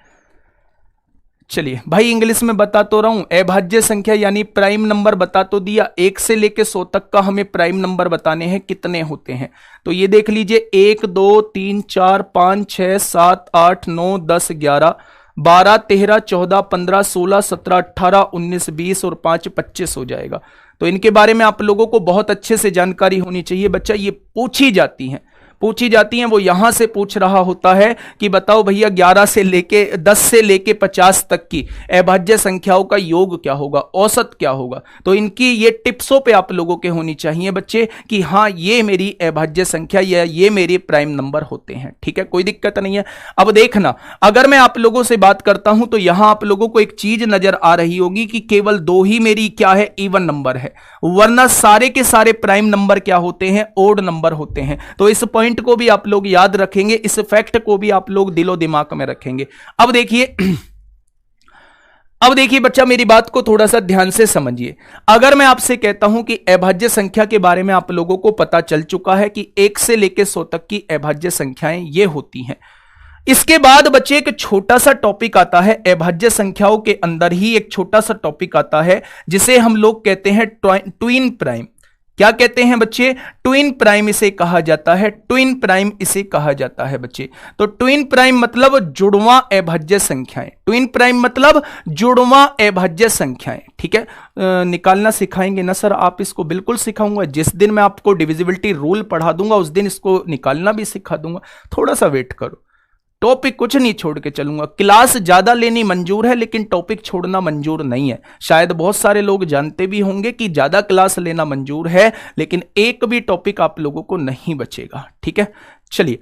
चलिए भाई, इंग्लिश में बता तो रहा हूं, अभाज्य संख्या यानी प्राइम नंबर बता तो दिया। 1 से लेके 100 तक का हमें प्राइम नंबर बताने हैं कितने होते हैं। तो ये देख लीजिए, 1, 2, 3, 4, 5, 6, 7, 8, 9, 10, 11, 12, 13, 14, 15, 16, 17, 18, 19, 20 और 5 25 हो जाएगा। तो इनके बारे में आप लोगों को बहुत अच्छे से जानकारी होनी चाहिए बच्चा। ये पूछी जाती हैं, पूछी जाती हैं। वो यहां से पूछ रहा होता है कि बताओ भैया 11 से लेके 10 से लेके 50 तक की अभाज्य संख्याओं का योग क्या होगा, औसत क्या होगा। तो इनकी ये टिप्सों पे आप लोगों के होनी चाहिए बच्चे कि हाँ ये मेरी अभाज्य संख्या या ये मेरे प्राइम नंबर होते हैं। ठीक है, कोई दिक्कत नहीं है। अब देखना, अगर मैं आप लोगों से बात करता हूं तो यहां आप लोगों को एक चीज नजर आ रही होगी कि केवल 2 ही मेरी क्या है, इवन नंबर है, वरना सारे के सारे प्राइम नंबर क्या होते हैं, ओड नंबर होते हैं। तो इस पॉइंट को भी आप लोग याद रखेंगे, इस फैक्ट को भी आप लोग दिलो दिमाग में रखेंगे। अब देखिए बच्चा, मेरी बात को थोड़ा सा ध्यान से समझिए। अगर मैं आपसे कहता हूं कि अभाज्य संख्या के बारे में आप लोगों को पता चल चुका है कि 1 से लेकर 100 तक की अभाज्य संख्याएं ये होती हैं। इसके बाद बच्चे एक छोटा सा टॉपिक आता है, अभाज्य संख्याओं के अंदर ही एक छोटा सा टॉपिक आता है जिसे हम लोग कहते हैं ट्विन प्राइम। क्या कहते हैं बच्चे? ट्विन प्राइम इसे कहा जाता है, ट्विन प्राइम इसे कहा जाता है बच्चे। तो ट्विन प्राइम मतलब जुड़वां अभाज्य संख्याएं, ट्विन प्राइम मतलब जुड़वां अभाज्य संख्याएं। ठीक है, निकालना सिखाएंगे ना सर? आप इसको बिल्कुल सिखाऊंगा। जिस दिन मैं आपको डिविजिबिलिटी रूल पढ़ा दूंगा उस दिन इसको निकालना भी सिखा दूंगा। थोड़ा सा वेट करो, टॉपिक कुछ नहीं छोड़ के चलूंगा। क्लास ज्यादा लेनी मंजूर है लेकिन टॉपिक छोड़ना मंजूर नहीं है। शायद बहुत सारे लोग जानते भी होंगे कि ज्यादा क्लास लेना मंजूर है लेकिन एक भी टॉपिक आप लोगों को नहीं बचेगा। ठीक है, चलिए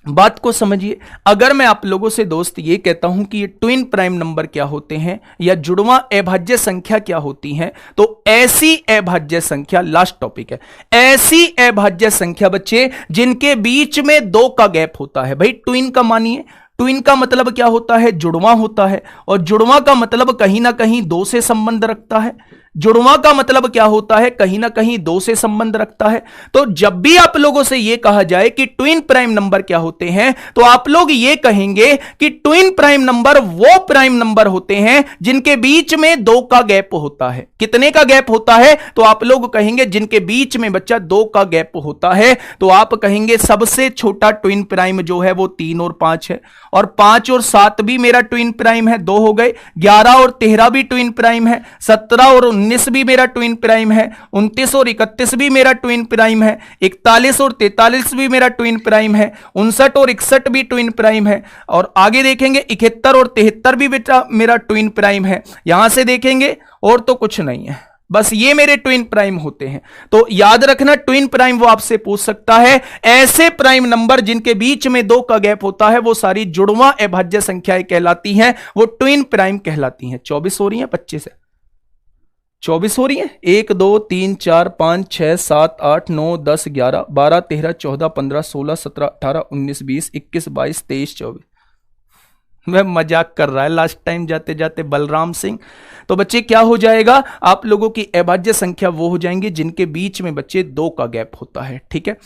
बात को समझिए। अगर मैं आप लोगों से दोस्त ये कहता हूं कि ये ट्विन प्राइम नंबर क्या होते हैं या जुड़वां अभाज्य संख्या क्या होती हैं, तो ऐसी अभाज्य संख्या, लास्ट टॉपिक है, ऐसी अभाज्य संख्या बच्चे जिनके बीच में 2 का गैप होता है। भाई ट्विन का मानिए, ट्विन का मतलब क्या होता है, जुड़वां होता है, और जुड़वां का मतलब कहीं ना कहीं 2 से संबंध रखता है। जुड़वां का मतलब क्या होता है, कहीं ना कहीं 2 से संबंध रखता है। तो जब भी आप लोगों से यह कहा जाए कि ट्विन प्राइम नंबर क्या होते हैं, तो आप लोग यह कहेंगे कि ट्विन प्राइम नंबर वो प्राइम नंबर होते हैं जिनके बीच में 2 का गैप होता है। कितने का गैप होता है, तो आप लोग कहेंगे जिनके बीच में बच्चा 2 का गैप होता है। तो आप कहेंगे सबसे छोटा ट्विन प्राइम जो है वो 3 और 5 है, और 5 और 7 भी मेरा ट्विन प्राइम है, 2 हो गए। 11 और 13 भी ट्विन प्राइम है, 17 और 19 भी मेरा ट्विन प्राइम है, 29 और 31 भी मेरा ट्विन प्राइम है, 41 और 43 भी मेरा ट्विन प्राइम है, 59 और 61 भी ट्विन प्राइम है, और आगे देखेंगे 71 और 73 भी बेटा मेरा ट्विन प्राइम है। यहां से देखेंगे और तो कुछ नहीं है, बस ये मेरे ट्विन प्राइम होते हैं। तो याद रखना, ट्विन प्राइम वो आपसे पूछ सकता है, ऐसे प्राइम नंबर जिनके बीच में 2 का गैप होता है वो सारी जुड़वां अभाज्य संख्याएं कहलाती हैं, वो ट्विन प्राइम कहलाती हैं। 24 हो रही है, 25 है, 24 हो रही है। 1 2 3 4 5 6 7 8 9 10 11 12 13 14 15 16 17 18 19 20 21 22 23 24। मैं मजाक कर रहा है लास्ट टाइम जाते जाते बलराम सिंह। तो बच्चे क्या हो जाएगा, आप लोगों की अभाज्य संख्या वो हो जाएंगे जिनके बीच में बच्चे 2 का गैप होता है। ठीक है,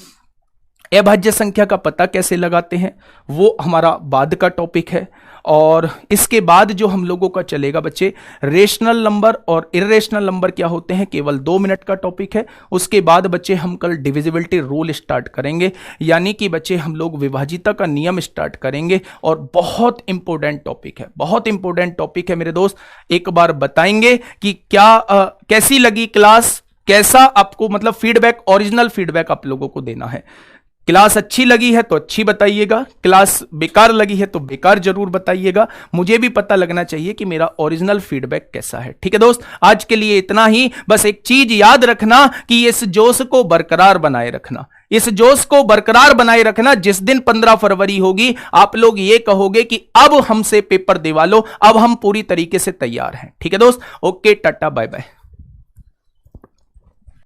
अभाज्य संख्या का पता कैसे लगाते हैं वो हमारा बाद का टॉपिक है। और इसके बाद जो हम लोगों का चलेगा बच्चे, रेशनल नंबर और इर्रेशनल नंबर क्या होते हैं, केवल 2 मिनट का टॉपिक है। उसके बाद बच्चे हम कल डिविजिबिलिटी रूल स्टार्ट करेंगे, यानी कि बच्चे हम लोग विभाजिता का नियम स्टार्ट करेंगे। और बहुत इंपॉर्टेंट टॉपिक है, बहुत इंपॉर्टेंट टॉपिक है मेरे दोस्त। एक बार बताएंगे कि क्या कैसी लगी क्लास, कैसा आपको मतलब फीडबैक, ओरिजिनल फीडबैक आप लोगों को देना है। क्लास अच्छी लगी है तो अच्छी बताइएगा, क्लास बेकार लगी है तो बेकार जरूर बताइएगा। मुझे भी पता लगना चाहिए कि मेरा ओरिजिनल फीडबैक कैसा है। ठीक है दोस्त, आज के लिए इतना ही। बस एक चीज याद रखना कि इस जोश को बरकरार बनाए रखना, इस जोश को बरकरार बनाए रखना। जिस दिन 15 फरवरी होगी आप लोग ये कहोगे कि अब हमसे पेपर दिवा लो, अब हम पूरी तरीके से तैयार हैं। ठीक है दोस्त, ओके, टाटा बाय बाय।